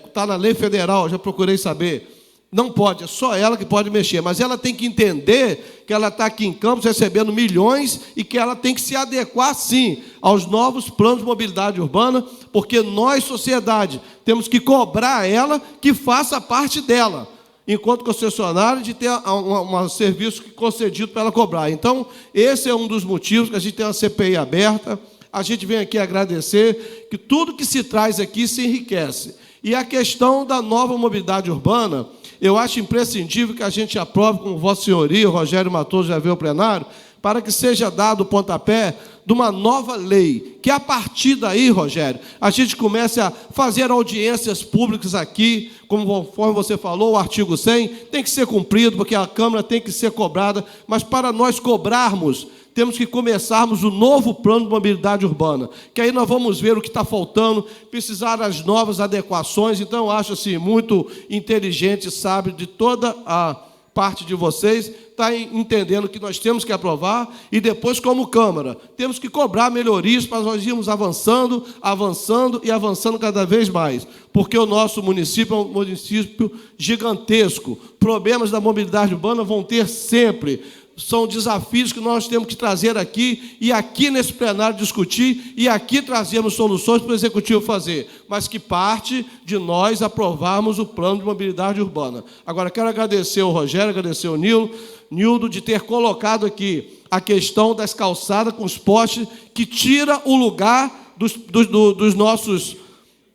Está na lei federal, já procurei saber. Não pode, é só ela que pode mexer. Mas ela tem que entender que ela está aqui em Campos recebendo milhões e que ela tem que se adequar, sim, aos novos planos de mobilidade urbana, porque nós, sociedade, temos que cobrar ela que faça a parte dela, enquanto concessionária, de ter um serviço concedido para ela cobrar. Então, esse é um dos motivos que a gente tem uma CPI aberta. A gente vem aqui agradecer que tudo que se traz aqui se enriquece. E a questão da nova mobilidade urbana, eu acho imprescindível que a gente aprove, com Vossa Senhoria, o Rogério Matoso já veio ao plenário, para que seja dado o pontapé de uma nova lei, que a partir daí, Rogério, a gente comece a fazer audiências públicas aqui, conforme você falou, o artigo 100 tem que ser cumprido, porque a Câmara tem que ser cobrada, mas para nós cobrarmos, temos que começarmos o novo plano de mobilidade urbana, que aí nós vamos ver o que está faltando, precisar das novas adequações. Então, eu acho assim, muito inteligente, sábio, de toda a parte de vocês, está entendendo que nós temos que aprovar e depois, como Câmara, temos que cobrar melhorias para nós irmos avançando, avançando e avançando cada vez mais, porque o nosso município é um município gigantesco. Problemas da mobilidade urbana vão ter sempre. São desafios que nós temos que trazer aqui, e aqui nesse plenário discutir, e aqui trazermos soluções para o Executivo fazer, mas que parte de nós aprovarmos o plano de mobilidade urbana. Agora, quero agradecer ao Rogério, agradecer ao Nildo, de ter colocado aqui a questão das calçadas com os postes, que tira o lugar dos nossos...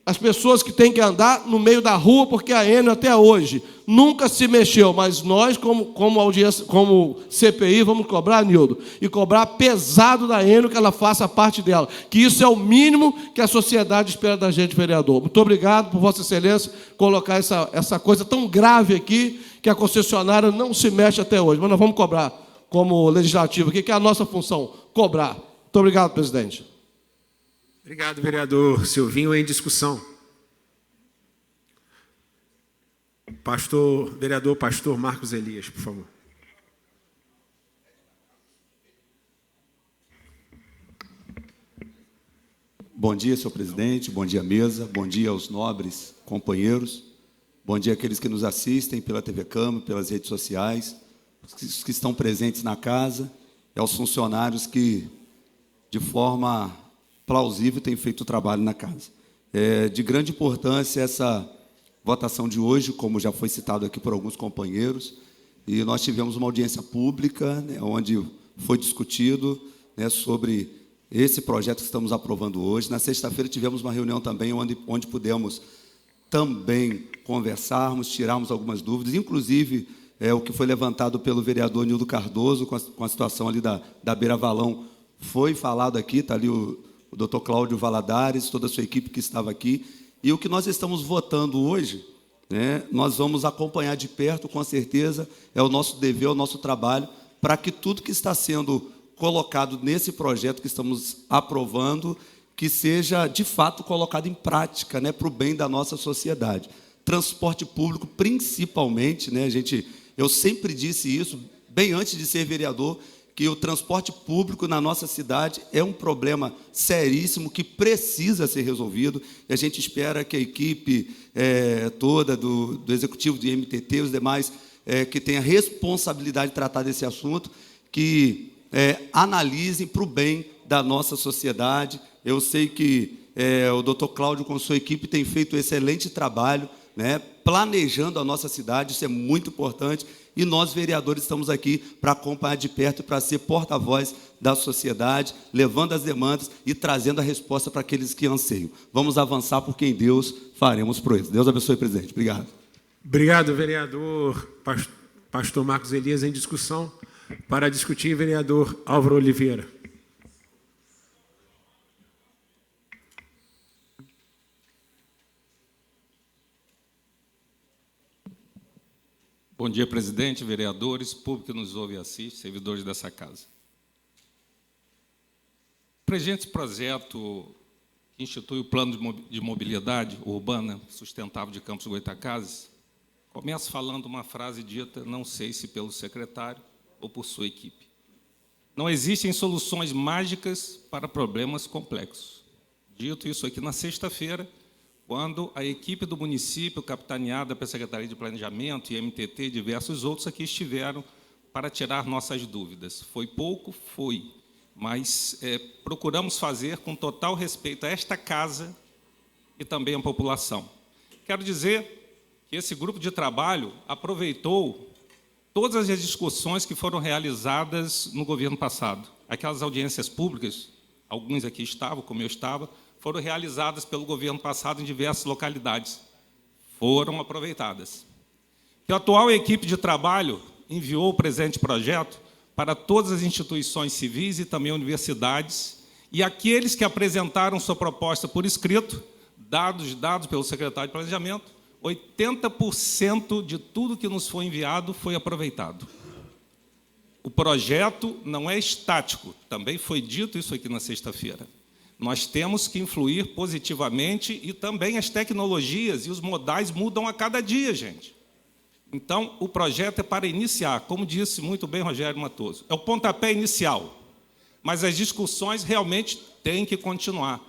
as pessoas que têm que andar no meio da rua, porque a Enel até hoje nunca se mexeu, mas nós, como audiência, como CPI, vamos cobrar, Nildo, e cobrar pesado da Enel que ela faça a parte dela, que isso é o mínimo que a sociedade espera da gente, vereador. Muito obrigado por Vossa Excelência colocar essa coisa tão grave aqui, que a concessionária não se mexe até hoje, mas nós vamos cobrar como legislativo aqui, que é a nossa função, cobrar. Muito obrigado, presidente. Obrigado, vereador Silvinho. Em discussão. Vereador Pastor Marcos Elias, por favor. Bom dia, senhor presidente, bom dia, mesa, bom dia aos nobres companheiros, bom dia àqueles que nos assistem pela TV Câmara, pelas redes sociais, os que estão presentes na casa, e aos funcionários que, de forma plausível, têm feito o trabalho na casa. É de grande importância essa votação de hoje, como já foi citado aqui por alguns companheiros, e nós tivemos uma audiência pública, né, onde foi discutido, né, sobre esse projeto que estamos aprovando hoje. Na sexta-feira tivemos uma reunião também onde pudemos também conversarmos, tirarmos algumas dúvidas, inclusive o que foi levantado pelo vereador Nildo Cardoso com a situação ali da Beira Valão, foi falado aqui, está ali o doutor Cláudio Valadares, toda a sua equipe que estava aqui, e o que nós estamos votando hoje, né, nós vamos acompanhar de perto, com certeza, é o nosso dever, é o nosso trabalho, para que tudo que está sendo colocado nesse projeto que estamos aprovando, que seja, de fato, colocado em prática, né, para o bem da nossa sociedade. Transporte público, principalmente, né, eu sempre disse isso, bem antes de ser vereador, que o transporte público na nossa cidade é um problema seríssimo que precisa ser resolvido, e a gente espera que a equipe toda do Executivo do IMTT, os demais que têm a responsabilidade de tratar desse assunto, que analisem para o bem da nossa sociedade. Eu sei que o doutor Cláudio, com sua equipe, tem feito um excelente trabalho, né, planejando a nossa cidade, isso é muito importante, e nós, vereadores, estamos aqui para acompanhar de perto e para ser porta-voz da sociedade, levando as demandas e trazendo a resposta para aqueles que anseiam. Vamos avançar, porque em Deus faremos proezas. Deus abençoe, presidente. Obrigado. Obrigado, vereador pastor Marcos Elias. Em discussão, para discutir, vereador Álvaro Oliveira. Bom dia, presidente, vereadores, público que nos ouve e assiste, servidores dessa casa. O presente projeto que institui o Plano de Mobilidade Urbana Sustentável de Campos Goytacazes começa falando uma frase dita, não sei se pelo secretário ou por sua equipe. Não existem soluções mágicas para problemas complexos. Dito isso aqui na sexta-feira, quando a equipe do município, capitaneada pela Secretaria de Planejamento, IMTT e diversos outros aqui estiveram para tirar nossas dúvidas. Foi pouco? Foi. Mas procuramos fazer com total respeito a esta casa e também à população. Quero dizer que esse grupo de trabalho aproveitou todas as discussões que foram realizadas no governo passado. Aquelas audiências públicas, alguns aqui estavam, como eu estava, foram realizadas pelo governo passado em diversas localidades. Foram aproveitadas. A atual equipe de trabalho enviou o presente projeto para todas as instituições civis e também universidades, e aqueles que apresentaram sua proposta por escrito, dados pelo secretário de Planejamento, 80% de tudo que nos foi enviado foi aproveitado. O projeto não é estático, também foi dito isso aqui na sexta-feira. Nós temos que influir positivamente e também as tecnologias e os modais mudam a cada dia, gente. Então, o projeto é para iniciar, como disse muito bem Rogério Matoso, é o pontapé inicial, mas as discussões realmente têm que continuar,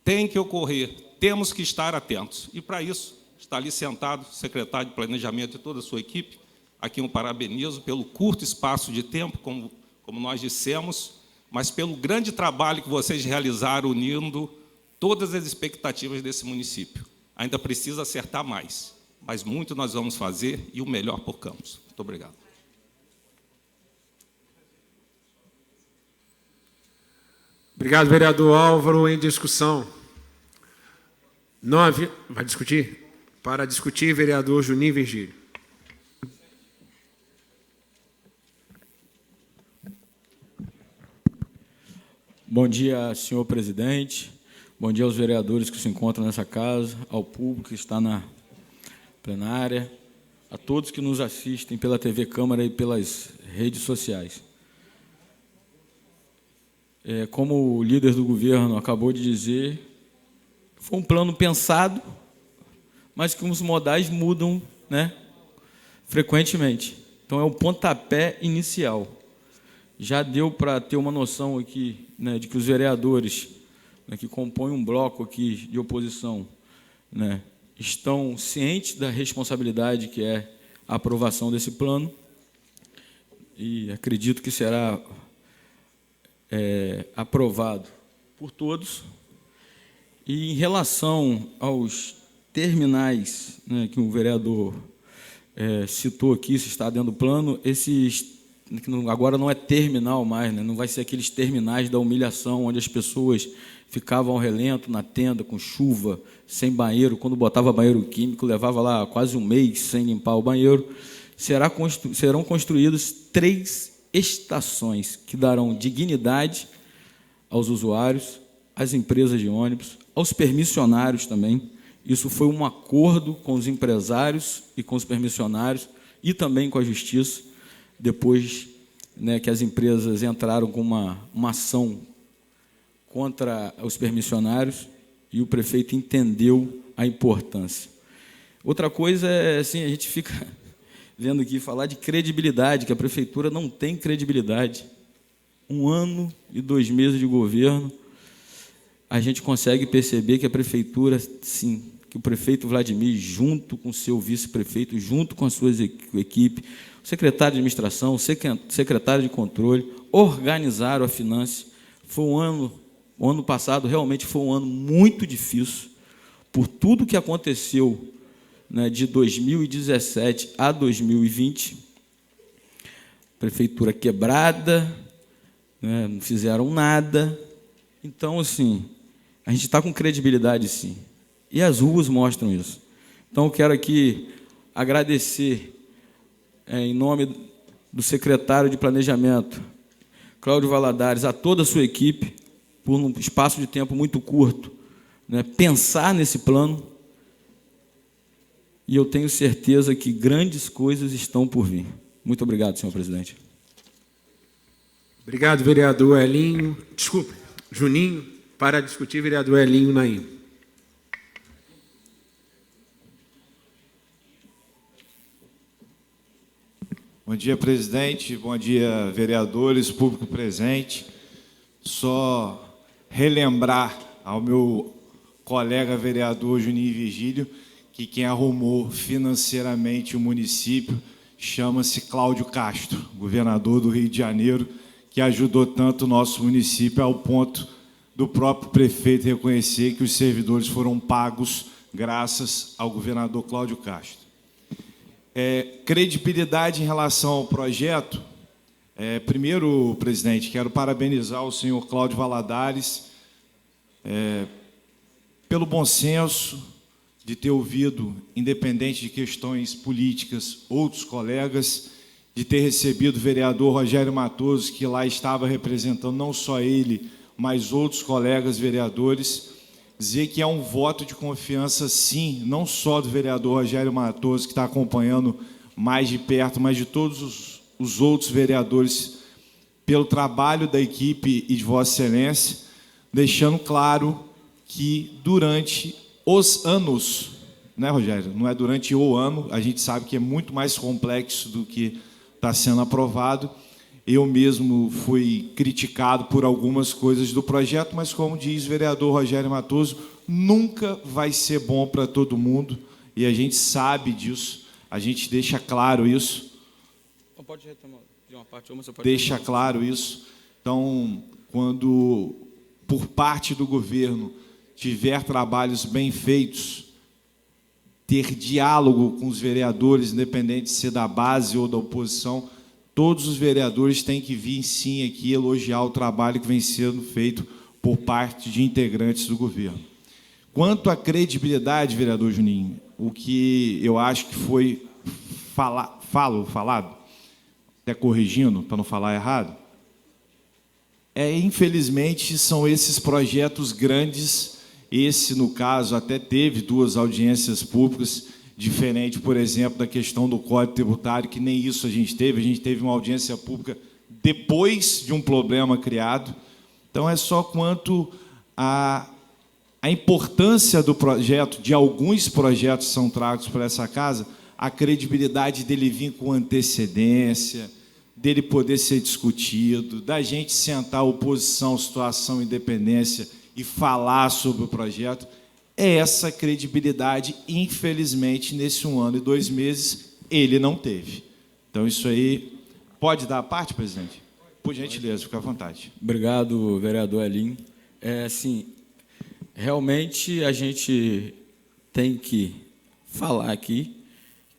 têm que ocorrer, temos que estar atentos. E, para isso, está ali sentado o secretário de Planejamento e toda a sua equipe, a quem eu parabenizo pelo curto espaço de tempo, como nós dissemos, mas pelo grande trabalho que vocês realizaram unindo todas as expectativas desse município. Ainda precisa acertar mais, mas muito nós vamos fazer e o melhor por Campos. Muito obrigado. Obrigado, vereador Álvaro. Em discussão. Não havia... Vai discutir? Para discutir, vereador Juninho Virgílio. Bom dia, senhor presidente. Bom dia aos vereadores que se encontram nessa casa, ao público que está na plenária, a todos que nos assistem pela TV Câmara e pelas redes sociais. Como o líder do governo acabou de dizer, foi um plano pensado, mas que os modais mudam, né, frequentemente. Então, é o pontapé inicial. Já deu para ter uma noção aqui, né, de que os vereadores, né, que compõem um bloco aqui de oposição, né, estão cientes da responsabilidade que é a aprovação desse plano, e acredito que será aprovado por todos. E em relação aos terminais, né, que o vereador citou aqui, se está dentro do plano, esses agora não é terminal mais, né? Não vai ser aqueles terminais da humilhação, onde as pessoas ficavam ao relento, na tenda, com chuva, sem banheiro, quando botava banheiro químico, levava lá quase um mês sem limpar o banheiro. Serão construídas 3 estações que darão dignidade aos usuários, às empresas de ônibus, aos permissionários também. Isso foi um acordo com os empresários e com os permissionários e também com a Justiça, depois, né, que as empresas entraram com uma ação contra os permissionários e o prefeito entendeu a importância. Outra coisa é, assim, a gente fica vendo aqui falar de credibilidade, que a prefeitura não tem credibilidade. 1 ano e 2 meses de governo, a gente consegue perceber que a prefeitura, sim, que o prefeito Vladimir, junto com o seu vice-prefeito, junto com a sua equipe, o secretário de administração, o secretário de controle, organizaram a finança. Foi o ano passado realmente foi um ano muito difícil, por tudo que aconteceu, né, de 2017 a 2020, prefeitura quebrada, né, não fizeram nada. Então, assim, a gente está com credibilidade, sim. E as ruas mostram isso. Então, eu quero aqui agradecer, em nome do secretário de Planejamento, Cláudio Valadares, a toda a sua equipe, por um espaço de tempo muito curto, né, pensar nesse plano. E eu tenho certeza que grandes coisas estão por vir. Muito obrigado, senhor presidente. Obrigado, vereador Elinho. Desculpe, Juninho. Para discutir, vereador Elinho Naim. Bom dia, presidente. Bom dia, vereadores, público presente. Só relembrar ao meu colega vereador Juninho Virgílio que quem arrumou financeiramente o município chama-se Cláudio Castro, governador do Rio de Janeiro, que ajudou tanto o nosso município ao ponto do próprio prefeito reconhecer que os servidores foram pagos graças ao governador Cláudio Castro. Credibilidade em relação ao projeto. Primeiro, presidente, quero parabenizar o senhor Cláudio Valadares pelo bom senso de ter ouvido, independente de questões políticas, outros colegas, de ter recebido o vereador Rogério Matoso, que lá estava representando não só ele, mas outros colegas vereadores, dizer que é um voto de confiança, sim, não só do vereador Rogério Matoso, que está acompanhando mais de perto, mas de todos os outros vereadores, pelo trabalho da equipe e de Vossa Excelência, deixando claro que durante os anos, né, Rogério? Não é durante o ano, a gente sabe que é muito mais complexo do que está sendo aprovado. Eu mesmo fui criticado por algumas coisas do projeto, mas, como diz o vereador Rogério Matoso, nunca vai ser bom para todo mundo, e a gente sabe disso, a gente deixa claro isso. Pode retomar de uma parte, você pode deixa claro isso. Então, quando, por parte do governo, tiver trabalhos bem feitos, ter diálogo com os vereadores, independente de ser da base ou da oposição, todos os vereadores têm que vir, sim, aqui elogiar o trabalho que vem sendo feito por parte de integrantes do governo. Quanto à credibilidade, vereador Juninho, o que eu acho que foi falado, até corrigindo, para não falar errado, infelizmente, são esses projetos grandes. Esse, no caso, até teve 2 audiências públicas, diferente, por exemplo, da questão do Código Tributário, que nem isso a gente teve uma audiência pública depois de um problema criado. Então, é só quanto à importância do projeto, de alguns projetos que são tragos para essa casa, a credibilidade dele vir com antecedência, dele poder ser discutido, da gente sentar oposição, situação, independência e falar sobre o projeto, essa credibilidade, infelizmente, nesse 1 ano e 2 meses, ele não teve. Então, isso aí... Pode dar a parte, presidente? Por gentileza, fica à vontade. Obrigado, vereador Elinho. Assim, realmente, a gente tem que falar aqui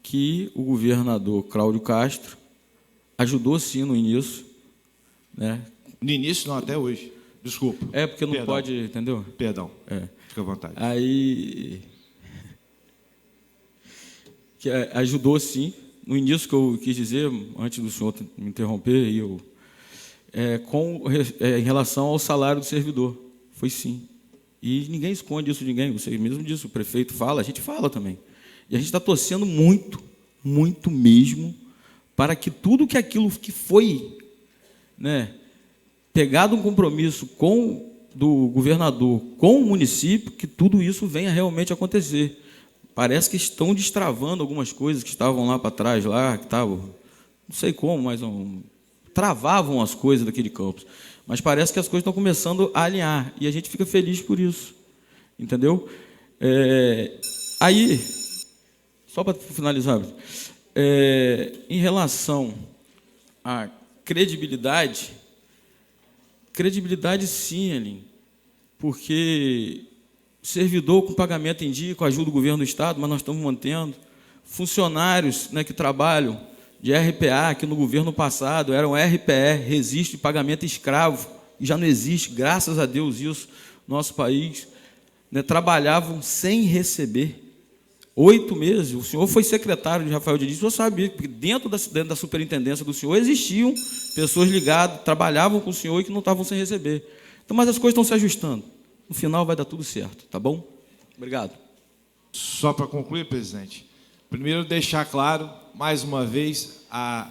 que o governador Cláudio Castro ajudou, sim, no início. Né? No início, não, até hoje. Desculpa. Porque não pode, entendeu? Perdão. Fica à vontade. Aí, que ajudou, sim. No início, que eu quis dizer, antes do senhor me interromper, em relação ao salário do servidor. Foi sim. E ninguém esconde isso de ninguém. Você mesmo disse, o prefeito fala, a gente fala também. E a gente está torcendo muito, muito mesmo, para que tudo que aquilo que foi, né, pegado um compromisso com do governador com o município que tudo isso venha realmente acontecer. Parece que estão destravando algumas coisas que estavam lá para trás, lá, que estavam, não sei como, mas travavam as coisas daquele campus. Mas parece que as coisas estão começando a alinhar, e a gente fica feliz por isso. Entendeu? Aí, só para finalizar, em relação à credibilidade sim, Aline, porque servidor com pagamento em dia, com a ajuda do governo do Estado, mas nós estamos mantendo. Funcionários, né, que trabalham de RPA, que no governo passado eram RPE, Registro de Pagamento Escravo, e já não existe, graças a Deus, isso no nosso país, né, trabalhavam sem receber. 8 meses. O senhor foi secretário de Rafael Diniz, o senhor sabia, porque dentro da superintendência do senhor existiam pessoas ligadas, trabalhavam com o senhor e que não estavam sem receber. Então, mas as coisas estão se ajustando. No final vai dar tudo certo, tá bom? Obrigado. Só para concluir, presidente, primeiro deixar claro, mais uma vez, a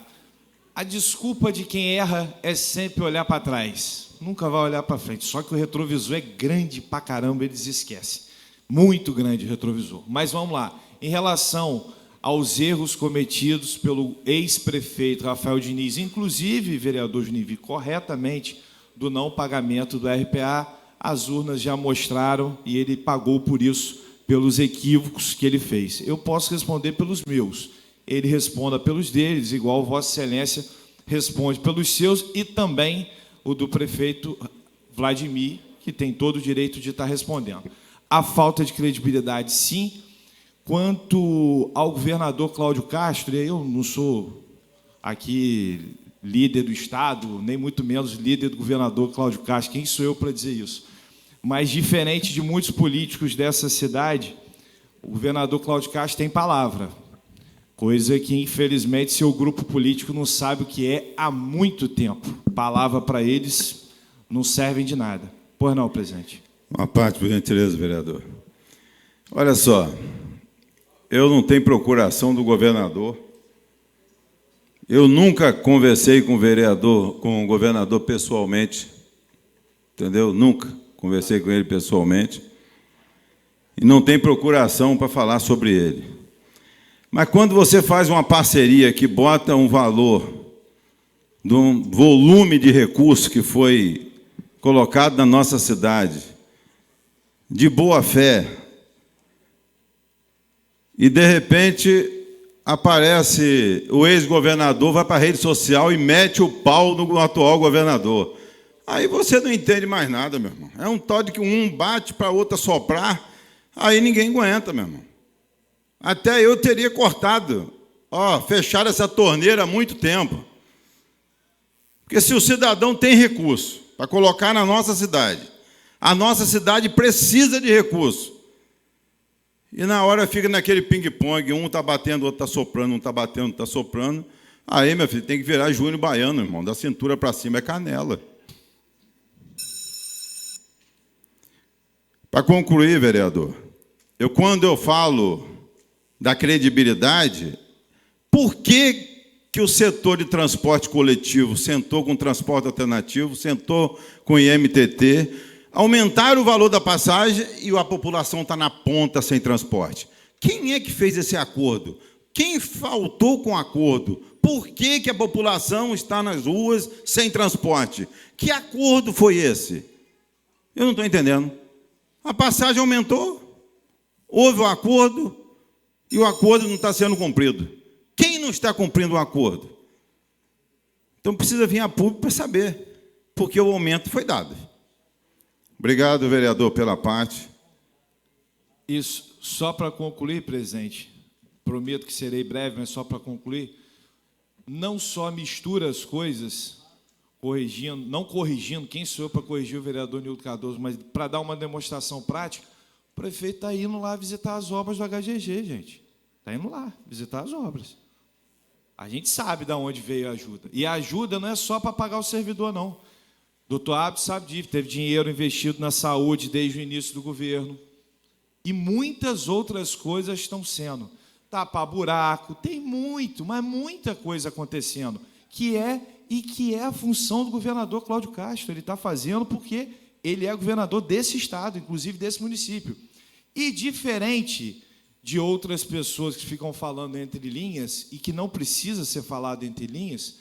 desculpa de quem erra é sempre olhar para trás. Nunca vai olhar para frente. Só que o retrovisor é grande pra caramba, eles esquecem. Muito grande o retrovisor. Mas vamos lá. Em relação aos erros cometidos pelo ex-prefeito Rafael Diniz, inclusive, vereador Juninho, corretamente, do não pagamento do RPA, as urnas já mostraram e ele pagou por isso, pelos equívocos que ele fez. Eu posso responder pelos meus. Ele responda pelos deles, igual Vossa Excelência responde pelos seus, e também o do prefeito Vladimir, que tem todo o direito de estar respondendo. A falta de credibilidade, sim. Quanto ao governador Cláudio Castro, eu não sou aqui líder do Estado, nem muito menos líder do governador Cláudio Castro. Quem sou eu para dizer isso? Mas, diferente de muitos políticos dessa cidade, o governador Cláudio Castro tem palavra, coisa que, infelizmente, seu grupo político não sabe o que é há muito tempo. Palavra para eles não servem de nada. Pois não, presidente? Uma parte, por gentileza, vereador. Olha só, eu não tenho procuração do governador. Eu nunca conversei com o governador pessoalmente, entendeu? Nunca conversei com ele pessoalmente. E não tem procuração para falar sobre ele. Mas quando você faz uma parceria que bota um valor de um volume de recursos que foi colocado na nossa cidade, de boa fé, e, de repente, aparece o ex-governador, vai para a rede social e mete o pau no atual governador. Aí você não entende mais nada, meu irmão. É um tal de que um bate para o outro soprar, aí ninguém aguenta, meu irmão. Até eu teria cortado, fechado essa torneira há muito tempo. Porque se o cidadão tem recurso para colocar na nossa cidade, a nossa cidade precisa de recurso. E na hora fica naquele ping-pong, um está batendo, o outro está soprando, um está batendo, outro está soprando. Aí, meu filho, tem que virar Júnior Baiano, irmão, da cintura para cima é canela. Para concluir, vereador, quando eu falo da credibilidade, por que o setor de transporte coletivo sentou com transporte alternativo, sentou com IMTT, aumentaram o valor da passagem e a população está na ponta sem transporte? Quem é que fez esse acordo? Quem faltou com o acordo? Por que a população está nas ruas sem transporte? Que acordo foi esse? Eu não estou entendendo. A passagem aumentou, houve um acordo e o acordo não está sendo cumprido. Quem não está cumprindo o acordo? Então precisa vir a público para saber, porque o aumento foi dado. Obrigado, vereador, pela parte. Isso, só para concluir, presidente, prometo que serei breve, mas só para concluir, não só mistura as coisas, não corrigindo, quem sou eu para corrigir o vereador Nildo Cardoso, mas para dar uma demonstração prática, o prefeito está indo lá visitar as obras do HGG, gente. Está indo lá visitar as obras. A gente sabe de onde veio a ajuda. E a ajuda não é só para pagar o servidor, não. Doutor Abdo sabe disso, teve dinheiro investido na saúde desde o início do governo. E muitas outras coisas estão sendo. Tapar buraco, tem muito, mas muita coisa acontecendo, que é a função do governador Cláudio Castro. Ele está fazendo porque ele é governador desse estado, inclusive desse município. E diferente de outras pessoas que ficam falando entre linhas, e que não precisa ser falado entre linhas,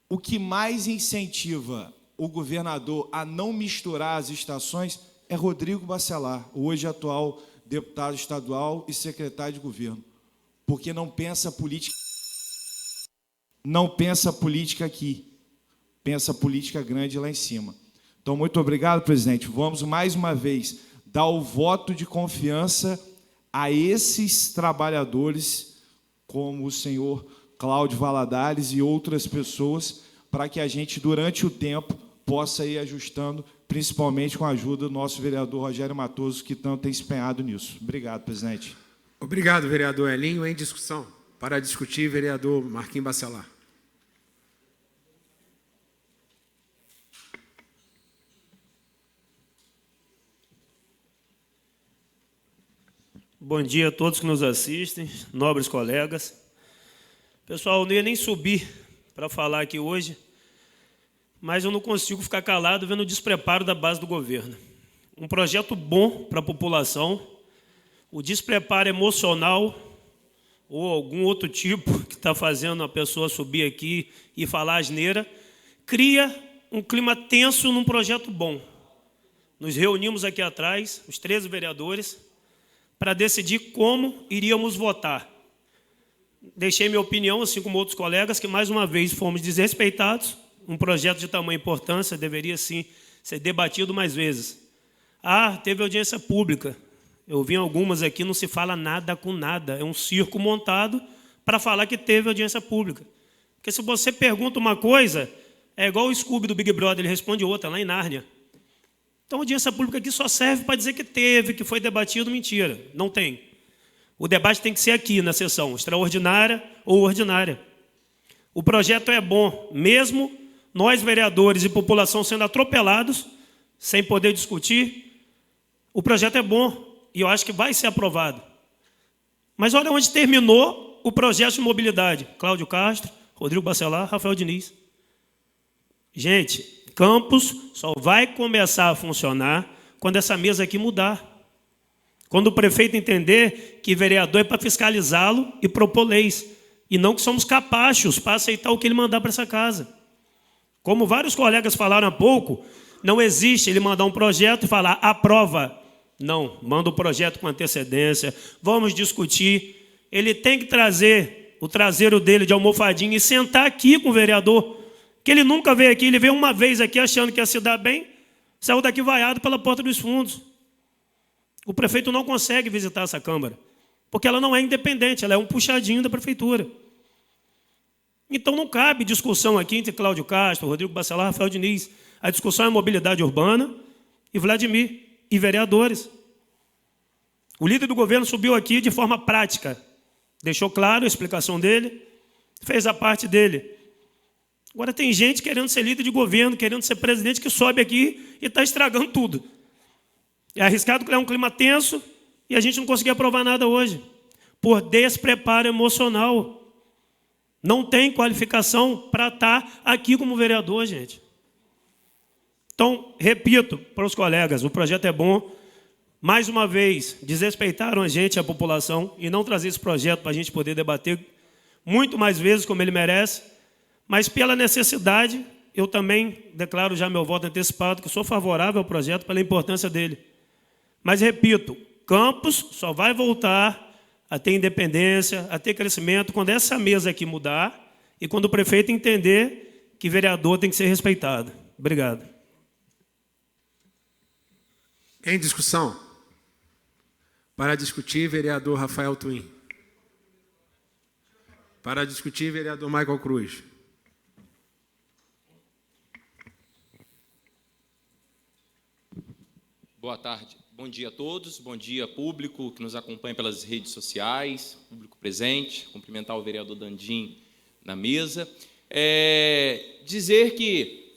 o que mais incentiva o governador a não misturar as estações é Rodrigo Bacelar, hoje atual deputado estadual e secretário de governo, porque não pensa política aqui, pensa política grande lá em cima. Então, muito obrigado, presidente. Vamos, mais uma vez, dar o voto de confiança a esses trabalhadores, como o senhor Cláudio Valadares e outras pessoas, para que a gente, durante o tempo, possa ir ajustando, principalmente com a ajuda do nosso vereador Rogério Matoso, que tanto tem se empenhado nisso. Obrigado, presidente. Obrigado, vereador Elinho. Em discussão. Para discutir, vereador Marquinhos Bacelar. Bom dia a todos que nos assistem, nobres colegas. Pessoal, eu não ia nem subir para falar aqui hoje, mas eu não consigo ficar calado vendo o despreparo da base do governo. Um projeto bom para a população, o despreparo emocional ou algum outro tipo que está fazendo a pessoa subir aqui e falar asneira, cria um clima tenso num projeto bom. Nos reunimos aqui atrás, os 13 vereadores, para decidir como iríamos votar. Deixei minha opinião, assim como outros colegas, que mais uma vez fomos desrespeitados. Um projeto de tamanha importância deveria, sim, ser debatido mais vezes. Teve audiência pública. Eu vi algumas aqui, não se fala nada com nada. É um circo montado para falar que teve audiência pública. Porque se você pergunta uma coisa, é igual o Scooby do Big Brother, ele responde outra, lá em Nárnia. Então, a audiência pública aqui só serve para dizer que teve, que foi debatido, mentira. Não tem. O debate tem que ser aqui, na sessão extraordinária ou ordinária. O projeto é bom, mesmo nós, vereadores e população, sendo atropelados, sem poder discutir, o projeto é bom e eu acho que vai ser aprovado. Mas olha onde terminou o projeto de mobilidade. Cláudio Castro, Rodrigo Bacelar, Rafael Diniz. Gente, Campos só vai começar a funcionar quando essa mesa aqui mudar. Quando o prefeito entender que vereador é para fiscalizá-lo e propor leis, e não que somos capachos para aceitar o que ele mandar para essa casa. Como vários colegas falaram há pouco, não existe ele mandar um projeto e falar, aprova. Não, manda o projeto com antecedência, vamos discutir. Ele tem que trazer o traseiro dele de almofadinha e sentar aqui com o vereador, que ele nunca veio aqui, ele veio uma vez aqui achando que ia se dar bem, saiu daqui vaiado pela porta dos fundos. O prefeito não consegue visitar essa Câmara, porque ela não é independente, ela é um puxadinho da prefeitura. Então não cabe discussão aqui entre Cláudio Castro, Rodrigo Bacelar, Rafael Diniz. A discussão é mobilidade urbana e Vladimir, e vereadores. O líder do governo subiu aqui de forma prática, deixou claro a explicação dele, fez a parte dele. Agora tem gente querendo ser líder de governo, querendo ser presidente, que sobe aqui e está estragando tudo. É arriscado criar um clima tenso e a gente não conseguir aprovar nada hoje, por despreparo emocional. Não tem qualificação para estar aqui como vereador, gente. Então, repito para os colegas, o projeto é bom. Mais uma vez, desrespeitaram a gente, a população, e não trazer esse projeto para a gente poder debater muito mais vezes como ele merece. Mas, pela necessidade, eu também declaro já meu voto antecipado, que sou favorável ao projeto pela importância dele. Mas, repito, Campos só vai voltar a ter independência, a ter crescimento, quando essa mesa aqui mudar e quando o prefeito entender que vereador tem que ser respeitado. Obrigado. Em discussão. Para discutir, vereador Rafael Twin. Para discutir, vereador Michael Cruz. Boa tarde. Bom dia a todos, bom dia público que nos acompanha pelas redes sociais, público presente, cumprimentar o vereador Dandim na mesa. Dizer que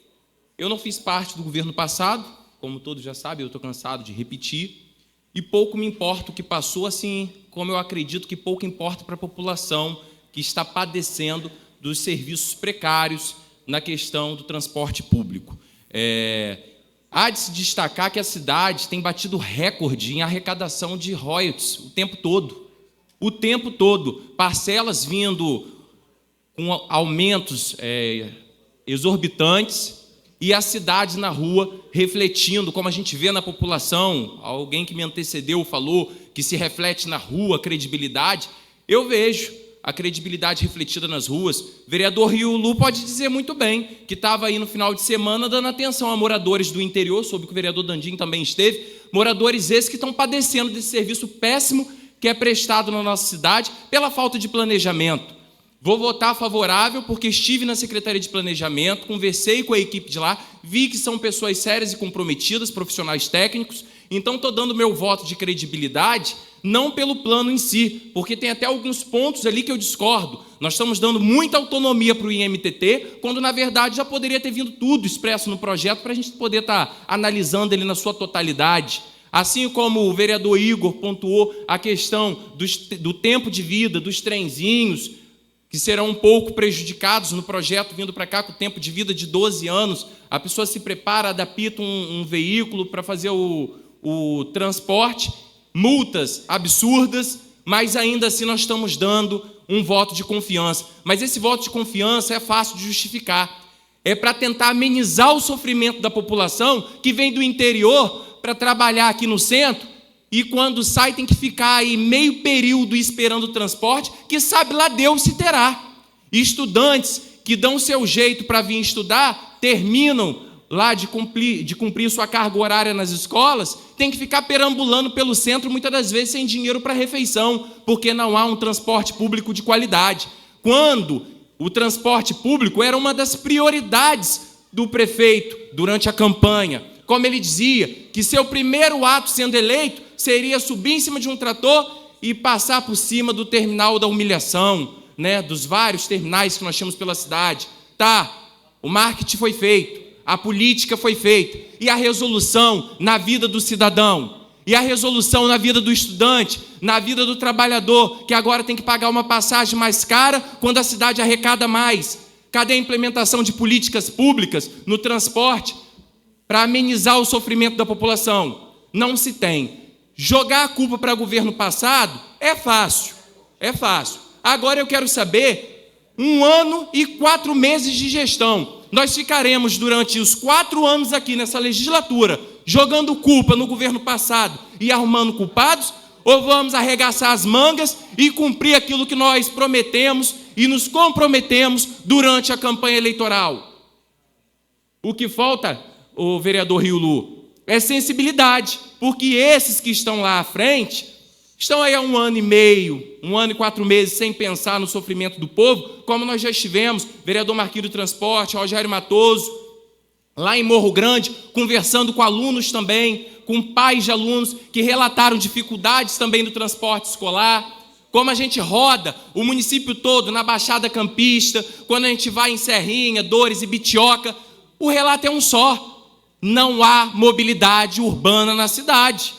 eu não fiz parte do governo passado, como todos já sabem, eu estou cansado de repetir, e pouco me importa o que passou, assim como eu acredito que pouco importa para a população que está padecendo dos serviços precários na questão do transporte público. há de se destacar que a cidade tem batido recorde em arrecadação de royalties o tempo todo. O tempo todo. Parcelas vindo com aumentos exorbitantes e a cidade na rua refletindo, como a gente vê na população. Alguém que me antecedeu falou que se reflete na rua a credibilidade. Eu vejo a credibilidade refletida nas ruas. O vereador Riulu pode dizer muito bem que estava aí no final de semana dando atenção a moradores do interior, soube que o vereador Dandim também esteve, moradores esses que estão padecendo desse serviço péssimo que é prestado na nossa cidade pela falta de planejamento. Vou votar favorável porque estive na Secretaria de Planejamento, conversei com a equipe de lá, vi que são pessoas sérias e comprometidas, profissionais técnicos, então estou dando meu voto de credibilidade, não pelo plano em si, porque tem até alguns pontos ali que eu discordo. Nós estamos dando muita autonomia para o IMTT, quando na verdade já poderia ter vindo tudo expresso no projeto para a gente poder estar analisando ele na sua totalidade. Assim como o vereador Igor pontuou a questão do tempo de vida, dos trenzinhos, que serão um pouco prejudicados no projeto vindo para cá com o tempo de vida de 12 anos. A pessoa se prepara, adapta um veículo para fazer o transporte, multas absurdas, mas ainda assim nós estamos dando um voto de confiança. Mas esse voto de confiança é fácil de justificar. É para tentar amenizar o sofrimento da população que vem do interior para trabalhar aqui no centro e quando sai tem que ficar aí meio período esperando o transporte, que sabe lá Deus se terá. E estudantes que dão o seu jeito para vir estudar, terminam lá de cumprir sua carga horária nas escolas, tem que ficar perambulando pelo centro, muitas das vezes sem dinheiro para refeição, porque não há um transporte público de qualidade. Quando o transporte público era uma das prioridades do prefeito durante a campanha, como ele dizia, que seu primeiro ato sendo eleito seria subir em cima de um trator e passar por cima do terminal da humilhação, né, dos vários terminais que nós temos pela cidade. Tá, o marketing foi feito, a política foi feita, e a resolução na vida do cidadão, e a resolução na vida do estudante, na vida do trabalhador, que agora tem que pagar uma passagem mais cara quando a cidade arrecada mais. Cadê a implementação de políticas públicas no transporte para amenizar o sofrimento da população? Não se tem. Jogar a culpa para o governo passado é fácil, é fácil. Agora eu quero saber, 1 ano e 4 meses de gestão, nós ficaremos durante os 4 anos aqui nessa legislatura jogando culpa no governo passado e arrumando culpados, ou vamos arregaçar as mangas e cumprir aquilo que nós prometemos e nos comprometemos durante a campanha eleitoral? O que falta, o vereador Riulu, é sensibilidade, porque esses que estão lá à frente estão aí há 1 ano e meio, 1 ano e 4 meses sem pensar no sofrimento do povo, como nós já estivemos, vereador Marquinhos do Transporte, Rogério Matoso, lá em Morro Grande, conversando com alunos também, com pais de alunos que relataram dificuldades também do transporte escolar, como a gente roda o município todo na Baixada Campista, quando a gente vai em Serrinha, Dores e Bitioca, o relato é um só. Não há mobilidade urbana na cidade.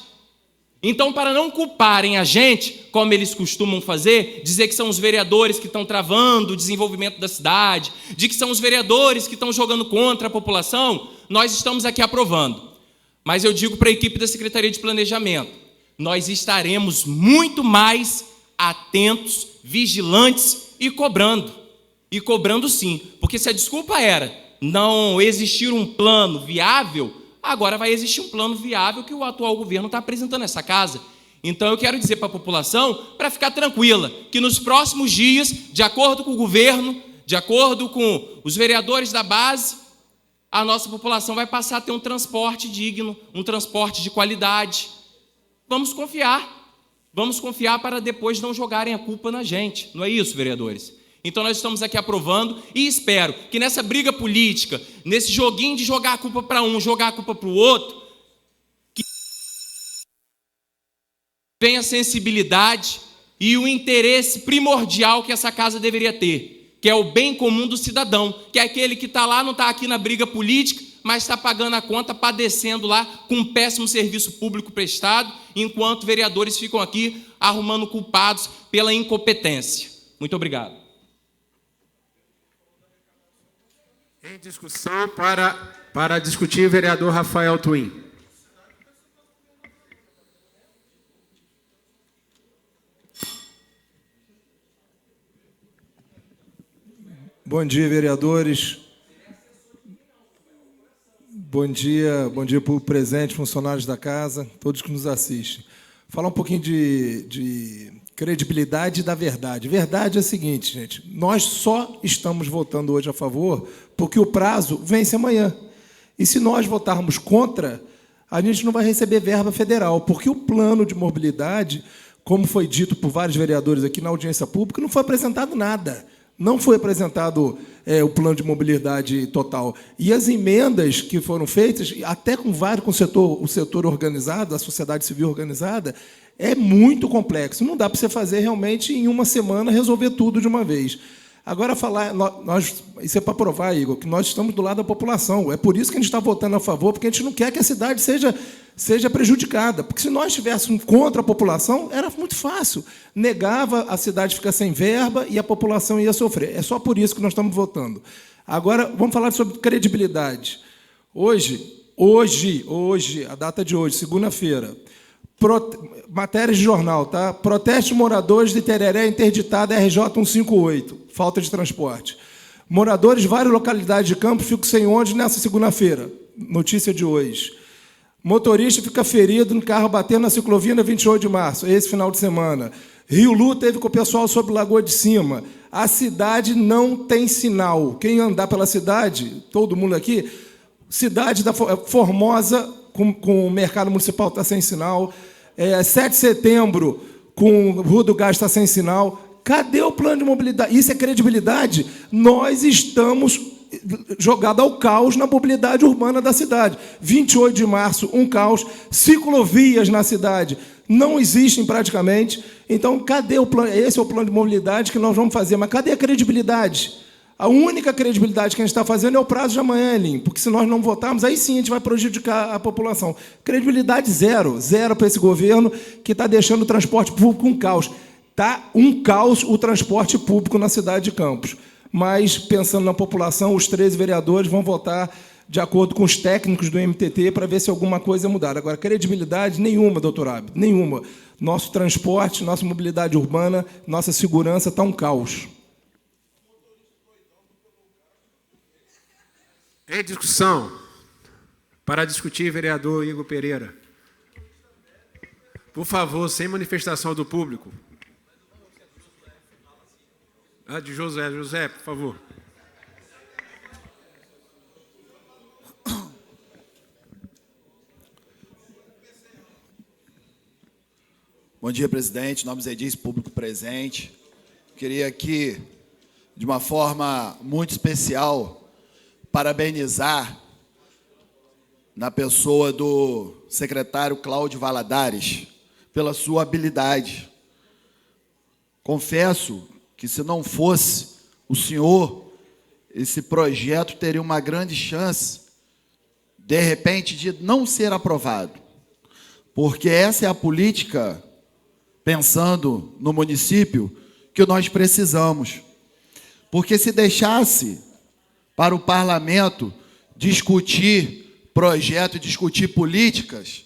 Então, para não culparem a gente, como eles costumam fazer, dizer que são os vereadores que estão travando o desenvolvimento da cidade, de que são os vereadores que estão jogando contra a população, nós estamos aqui aprovando. Mas eu digo para a equipe da Secretaria de Planejamento, nós estaremos muito mais atentos, vigilantes e cobrando. E cobrando sim, porque se a desculpa era não existir um plano viável, agora vai existir um plano viável que o atual governo está apresentando nessa casa. Então eu quero dizer para a população, para ficar tranquila, que nos próximos dias, de acordo com o governo, de acordo com os vereadores da base, a nossa população vai passar a ter um transporte digno, um transporte de qualidade. Vamos confiar para depois não jogarem a culpa na gente, não é isso, vereadores? Então nós estamos aqui aprovando e espero que nessa briga política, nesse joguinho de jogar a culpa para um, jogar a culpa para o outro, que venha a sensibilidade e o interesse primordial que essa casa deveria ter, que é o bem comum do cidadão, que é aquele que está lá, não está aqui na briga política, mas está pagando a conta, padecendo lá com um péssimo serviço público prestado, enquanto vereadores ficam aqui arrumando culpados pela incompetência. Muito obrigado. Em discussão, para discutir, o vereador Rafael Twin. Bom dia, vereadores. Bom dia, público presente, funcionários da casa, todos que nos assistem. Falar um pouquinho de credibilidade e da verdade. Verdade é a seguinte, gente, nós só estamos votando hoje a favor porque o prazo vence amanhã. E se nós votarmos contra, a gente não vai receber verba federal, porque o plano de mobilidade, como foi dito por vários vereadores aqui na audiência pública, não foi apresentado nada. Não foi apresentado o plano de mobilidade total. E as emendas que foram feitas, até com o setor organizado, a sociedade civil organizada, é muito complexo. Não dá para você fazer realmente em uma semana resolver tudo de uma vez. Agora, isso é para provar, Igor, que nós estamos do lado da população. É por isso que a gente está votando a favor, porque a gente não quer que a cidade seja prejudicada. Porque se nós estivéssemos contra a população, era muito fácil. Negava, a cidade fica sem verba e a população ia sofrer. É só por isso que nós estamos votando. Agora, vamos falar sobre credibilidade. Hoje, a data de hoje, segunda-feira, matérias de jornal, tá? Protesto de moradores de Tereré interditado RJ 158, falta de transporte. Moradores de várias localidades de Campos ficam sem ônibus nessa segunda-feira, notícia de hoje. Motorista fica ferido no carro batendo na ciclovia na 28 de março, esse final de semana. Rio Lu teve com o pessoal sobre Lagoa de Cima. A cidade não tem sinal. Quem andar pela cidade, todo mundo aqui, cidade da Formosa, com o mercado municipal está sem sinal. 7 de setembro, com o Rua do Gás está sem sinal. Cadê o plano de mobilidade? Isso é credibilidade? Nós estamos jogados ao caos na mobilidade urbana da cidade. 28 de março, um caos. Ciclovias na cidade não existem praticamente. Então, cadê o plano? Esse é o plano de mobilidade que nós vamos fazer. Mas cadê a credibilidade? A única credibilidade que a gente está fazendo é o prazo de amanhã, Elinho, porque se nós não votarmos, aí sim a gente vai prejudicar a população. Credibilidade zero para esse governo que está deixando o transporte público um caos. Está um caos o transporte público na cidade de Campos. Mas, pensando na população, os 13 vereadores vão votar de acordo com os técnicos do MTT para ver se alguma coisa é mudada. Agora, credibilidade nenhuma, doutor Abel, nenhuma. Nosso transporte, nossa mobilidade urbana, nossa segurança está um caos. Em discussão, para discutir, vereador Igor Pereira. Por favor, sem manifestação do público. De José. José, por favor. Bom dia, presidente. Nomes Edis, público presente. Queria aqui, de uma forma muito especial, parabenizar, na pessoa do secretário Cláudio Valadares, pela sua habilidade. Confesso que, se não fosse o senhor, esse projeto teria uma grande chance, de repente, de não ser aprovado. Porque essa é a política, pensando no município, que nós precisamos. Porque se deixasse para o parlamento discutir projeto, discutir políticas,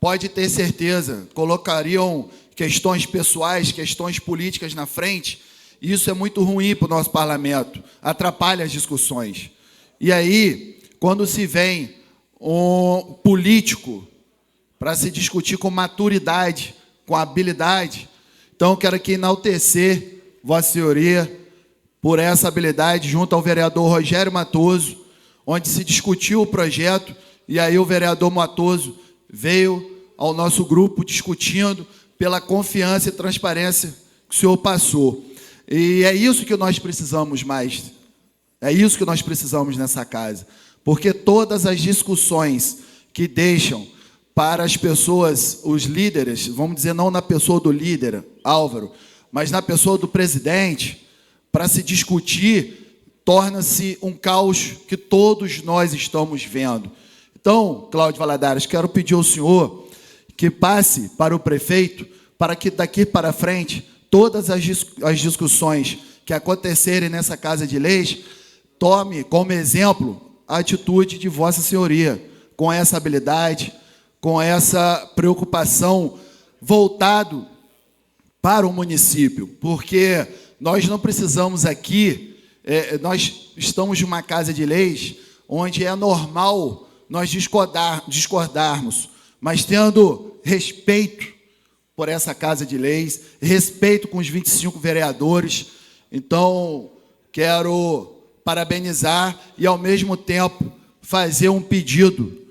pode ter certeza, colocariam questões pessoais, questões políticas na frente. Isso é muito ruim para o nosso parlamento, atrapalha as discussões. E aí, quando se vem um político para se discutir com maturidade, com habilidade, então eu quero aqui enaltecer Vossa Senhoria por essa habilidade, junto ao vereador Rogério Matoso, onde se discutiu o projeto, e aí o vereador Matoso veio ao nosso grupo discutindo pela confiança e transparência que o senhor passou. E é isso que nós precisamos mais, é isso que nós precisamos nessa casa, porque todas as discussões que deixam para as pessoas, os líderes, vamos dizer, não na pessoa do líder, Álvaro, mas na pessoa do presidente, para se discutir, torna-se um caos que todos nós estamos vendo. Então, Cláudio Valadares, quero pedir ao senhor que passe para o prefeito, para que daqui para frente, todas as discussões que acontecerem nessa Casa de Leis, tome como exemplo a atitude de Vossa Senhoria, com essa habilidade, com essa preocupação voltado para o município, porque nós não precisamos aqui, nós estamos numa casa de leis onde é normal nós discordarmos, mas tendo respeito por essa casa de leis, respeito com os 25 vereadores. Então, quero parabenizar e, ao mesmo tempo, fazer um pedido.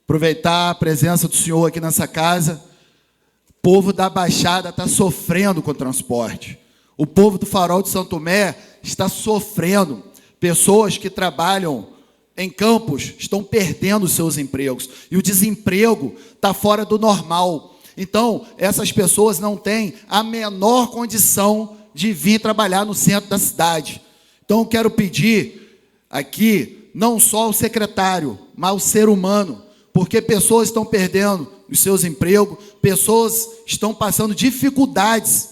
Aproveitar a presença do senhor aqui nessa casa. O povo da Baixada está sofrendo com o transporte. O povo do Farol de Santo Tomé está sofrendo. Pessoas que trabalham em campos estão perdendo seus empregos. E o desemprego está fora do normal. Então, essas pessoas não têm a menor condição de vir trabalhar no centro da cidade. Então, eu quero pedir aqui, não só ao secretário, mas ao ser humano, porque pessoas estão perdendo os seus empregos, pessoas estão passando dificuldades,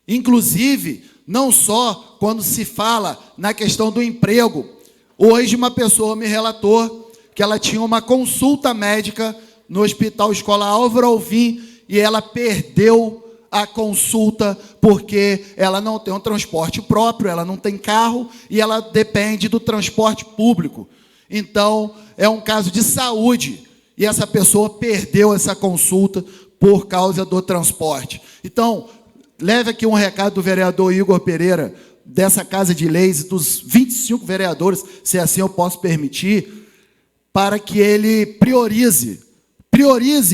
inclusive, não só quando se fala na questão do emprego. Hoje, uma pessoa me relatou que ela tinha uma consulta médica no Hospital Escola Álvaro Alvim e ela perdeu a consulta porque ela não tem um transporte próprio, ela não tem carro e ela depende do transporte público. Então, é um caso de saúde e essa pessoa perdeu essa consulta por causa do transporte. Então, leve aqui um recado do vereador Igor Pereira, dessa Casa de Leis, dos 25 vereadores, se assim eu posso permitir, para que ele priorize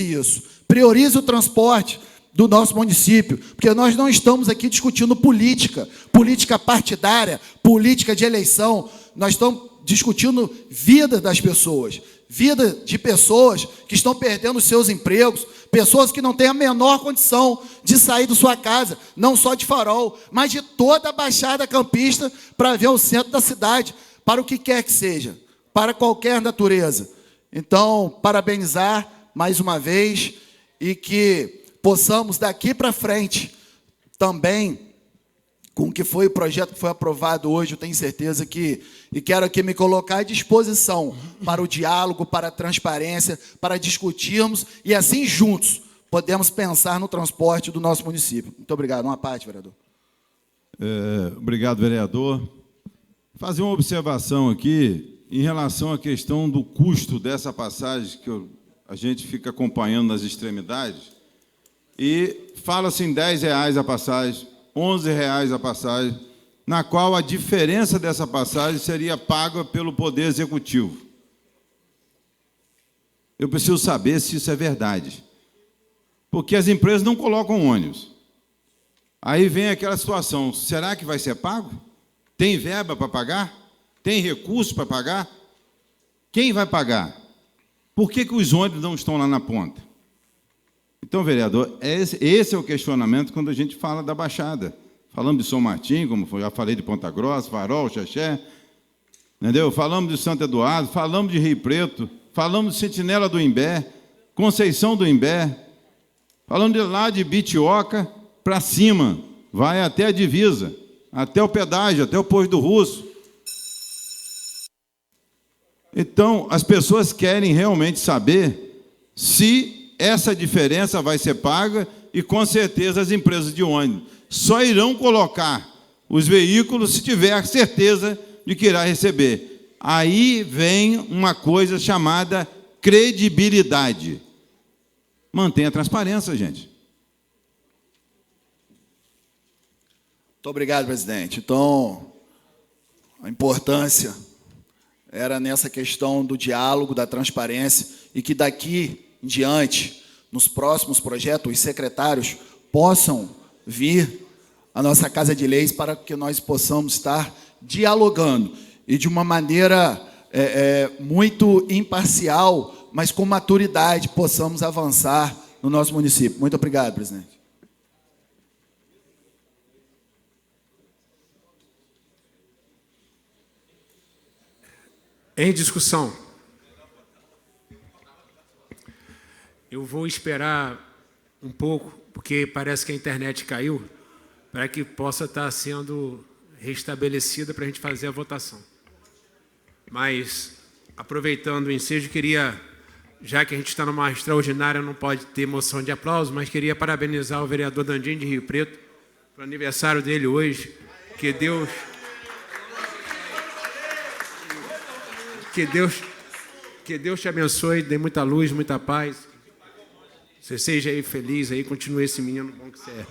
isso, priorize o transporte do nosso município, porque nós não estamos aqui discutindo política partidária, política de eleição, nós estamos discutindo vida das pessoas, vida de pessoas que estão perdendo seus empregos, pessoas que não têm a menor condição de sair da sua casa, não só de Farol, mas de toda a Baixada Campista para ver o centro da cidade, para o que quer que seja, para qualquer natureza. Então, parabenizar mais uma vez e que possamos daqui para frente também, com o que foi o projeto que foi aprovado hoje, eu tenho certeza que, e quero aqui me colocar à disposição para o diálogo, para a transparência, para discutirmos e assim juntos podemos pensar no transporte do nosso município. Muito obrigado. Uma parte, vereador. Obrigado, vereador. Fazer uma observação aqui em relação à questão do custo dessa passagem que a gente fica acompanhando nas extremidades. E fala-se em R$10 a passagem, R$11 a passagem, na qual a diferença dessa passagem seria paga pelo Poder Executivo. Eu preciso saber se isso é verdade, porque as empresas não colocam ônibus. Aí vem aquela situação, será que vai ser pago? Tem verba para pagar? Tem recurso para pagar? Quem vai pagar? Por que os ônibus não estão lá na ponta? Então, vereador, esse é o questionamento quando a gente fala da Baixada. Falamos de São Martim, como já falei de Ponta Grossa, Farol, Xaxé, entendeu? Falamos de Santo Eduardo, falamos de Rio Preto, falamos de Sentinela do Imbé, Conceição do Imbé, falamos de lá de Bitioca para cima, vai até a divisa, até o pedágio, até o Posto do Russo. Então, as pessoas querem realmente saber se essa diferença vai ser paga e, com certeza, as empresas de ônibus só irão colocar os veículos se tiver certeza de que irá receber. Aí vem uma coisa chamada credibilidade. Mantenha a transparência, gente. Muito obrigado, presidente. Então, a importância era nessa questão do diálogo, da transparência, e que daqui em diante, nos próximos projetos, os secretários possam vir à nossa Casa de Leis para que nós possamos estar dialogando e de uma maneira muito imparcial, mas com maturidade, possamos avançar no nosso município. Muito obrigado, presidente. Em discussão. Eu vou esperar um pouco, porque parece que a internet caiu, para que possa estar sendo restabelecida para a gente fazer a votação. Mas, aproveitando o ensejo, queria, já que a gente está numa extraordinária, não pode ter moção de aplauso, mas queria parabenizar o vereador Dandim de Rio Preto, pelo aniversário dele hoje. Que Deus te abençoe, dê muita luz, muita paz. Você seja aí feliz, aí, continue esse menino bom que você é.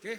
Quê?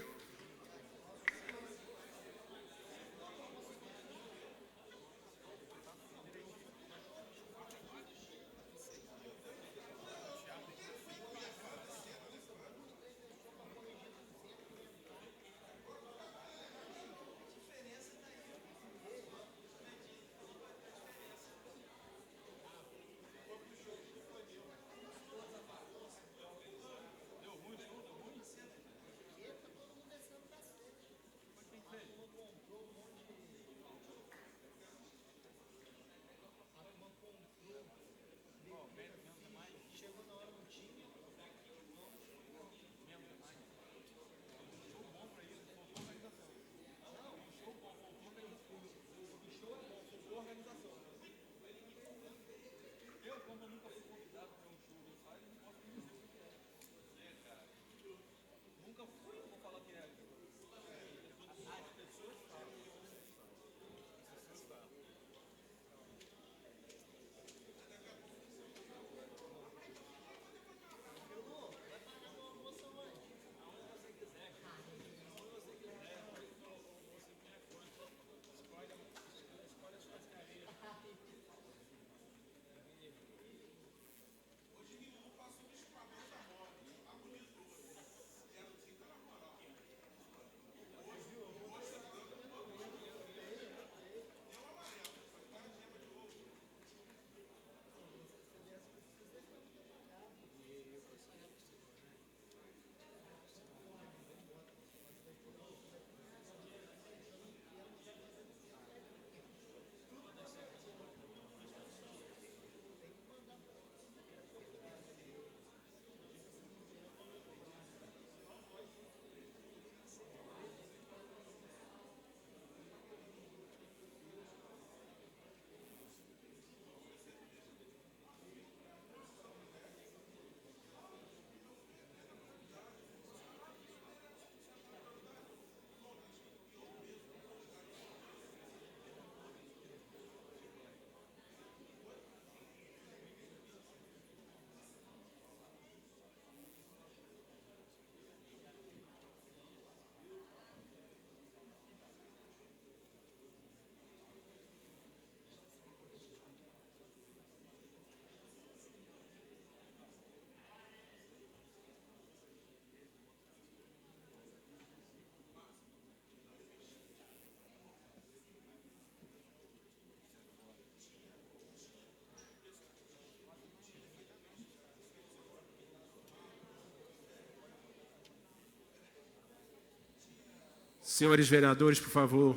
Senhores vereadores, por favor,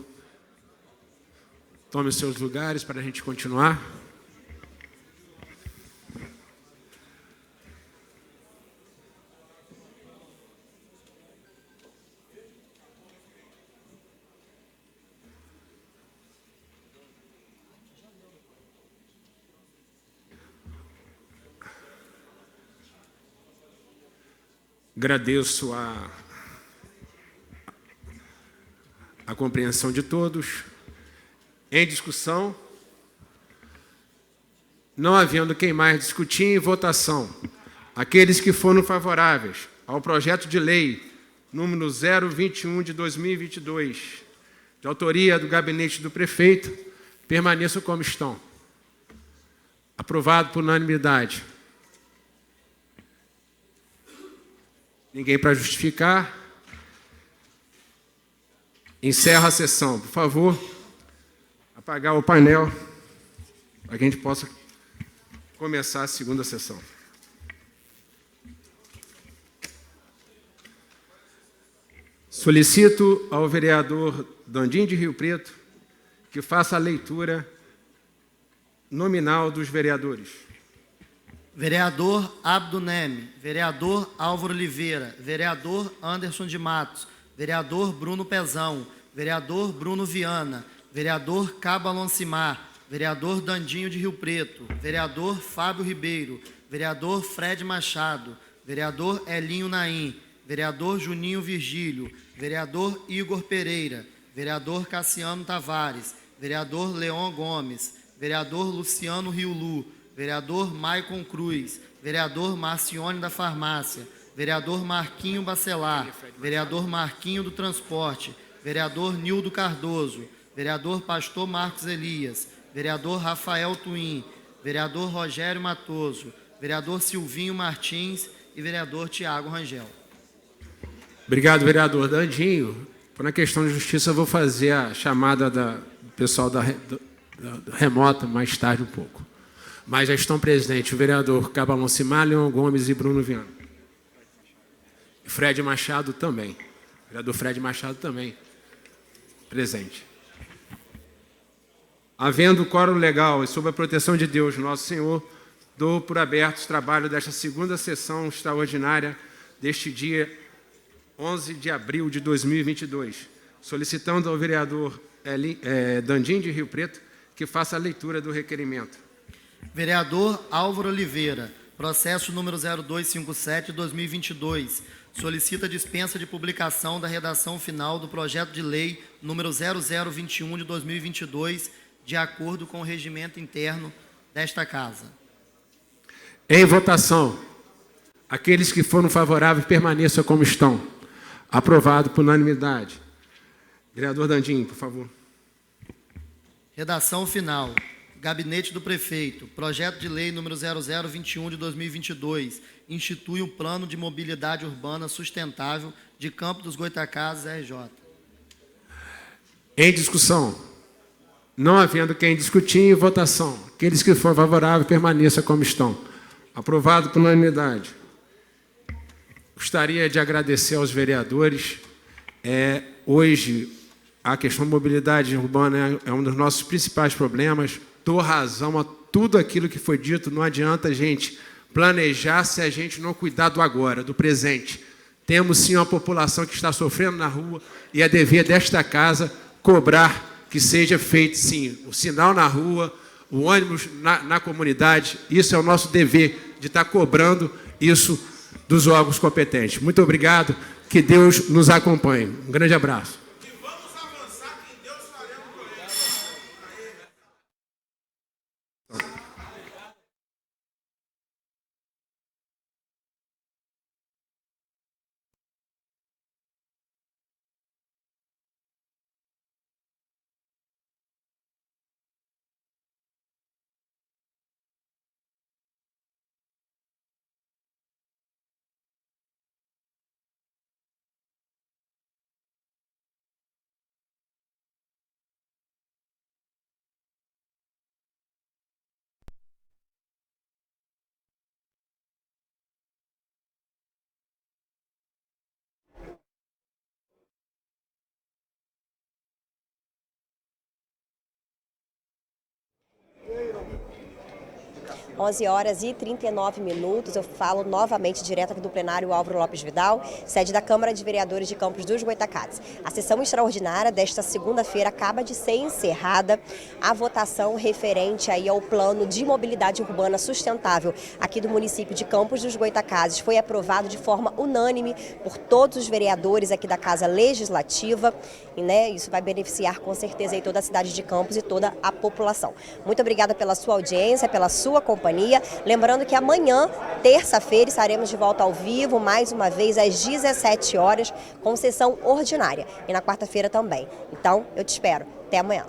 tomem os seus lugares para a gente continuar. Agradeço a compreensão de todos. Em discussão, não havendo quem mais discutir, em votação, aqueles que foram favoráveis ao projeto de lei número 021 de 2022, de autoria do gabinete do prefeito, permaneçam como estão. Aprovado por unanimidade. Ninguém para justificar. Encerro a sessão. Por favor, apagar o painel para que a gente possa começar a segunda sessão. Solicito ao vereador Dandim de Rio Preto que faça a leitura nominal dos vereadores. Vereador Abdo Neme, vereador Álvaro Oliveira, vereador Anderson de Matos, vereador Bruno Pezão, vereador Bruno Viana, vereador Cabo Aloncimar, vereador Dandinho de Rio Preto, vereador Fábio Ribeiro, vereador Fred Machado, vereador Elinho Naim, vereador Juninho Virgílio, vereador Igor Pereira, vereador Cassiano Tavares, vereador Leon Gomes, vereador Luciano Riulu, vereador Maicon Cruz, vereador Marcione da Farmácia, vereador Marquinho Bacelar, vereador Marquinho do Transporte, vereador Nildo Cardoso, vereador Pastor Marcos Elias, vereador Rafael Twin, vereador Rogério Matoso, vereador Silvinho Martins e vereador Tiago Rangel. Obrigado, vereador Dandinho. Na questão de justiça, eu vou fazer a chamada do pessoal da remota mais tarde um pouco. Mas já estão presentes o vereador Cabo Aloncimar, Leon Gomes e Bruno Viana. Fred Machado também. O vereador Fred Machado também presente. Havendo quórum legal e sob a proteção de Deus, nosso Senhor, dou por aberto os trabalhos desta segunda sessão extraordinária deste dia 11 de abril de 2022, solicitando ao vereador Dandim de Rio Preto que faça a leitura do requerimento. Vereador Álvaro Oliveira, processo número 0257/2022, solicita dispensa de publicação da redação final do projeto de lei número 0021 de 2022, de acordo com o regimento interno desta Casa. Em votação, aqueles que foram favoráveis permaneçam como estão. Aprovado por unanimidade. Vereador Dandim, por favor. Redação final. Gabinete do Prefeito, projeto de lei número 0021 de 2022, institui um plano de mobilidade urbana sustentável de Campo dos Goitacazes, RJ. Em discussão, não havendo quem discutir, em votação, aqueles que forem favoráveis permaneçam como estão. Aprovado por unanimidade. Gostaria de agradecer aos vereadores. Hoje, a questão da mobilidade urbana é um dos nossos principais problemas. Dou razão a tudo aquilo que foi dito. Não adianta a gente planejar se a gente não cuidar do agora, do presente. Temos sim uma população que está sofrendo na rua e é dever desta casa cobrar que seja feito sim o sinal na rua, o ônibus na comunidade. Isso é o nosso dever de estar cobrando isso dos órgãos competentes. Muito obrigado, que Deus nos acompanhe. Um grande abraço. 11h39. Eu falo novamente direto aqui do plenário Álvaro Lopes Vidal, sede da Câmara de Vereadores de Campos dos Goytacazes. A sessão extraordinária desta segunda-feira acaba de ser encerrada. A votação referente aí ao plano de mobilidade urbana sustentável aqui do município de Campos dos Goytacazes foi aprovado de forma unânime por todos os vereadores aqui da Casa Legislativa. E, isso vai beneficiar com certeza aí toda a cidade de Campos e toda a população. Muito obrigada pela sua audiência, pela sua companhia. Lembrando que amanhã, terça-feira, estaremos de volta ao vivo, mais uma vez, às 17 horas, com sessão ordinária. E na quarta-feira também. Então, eu te espero. Até amanhã.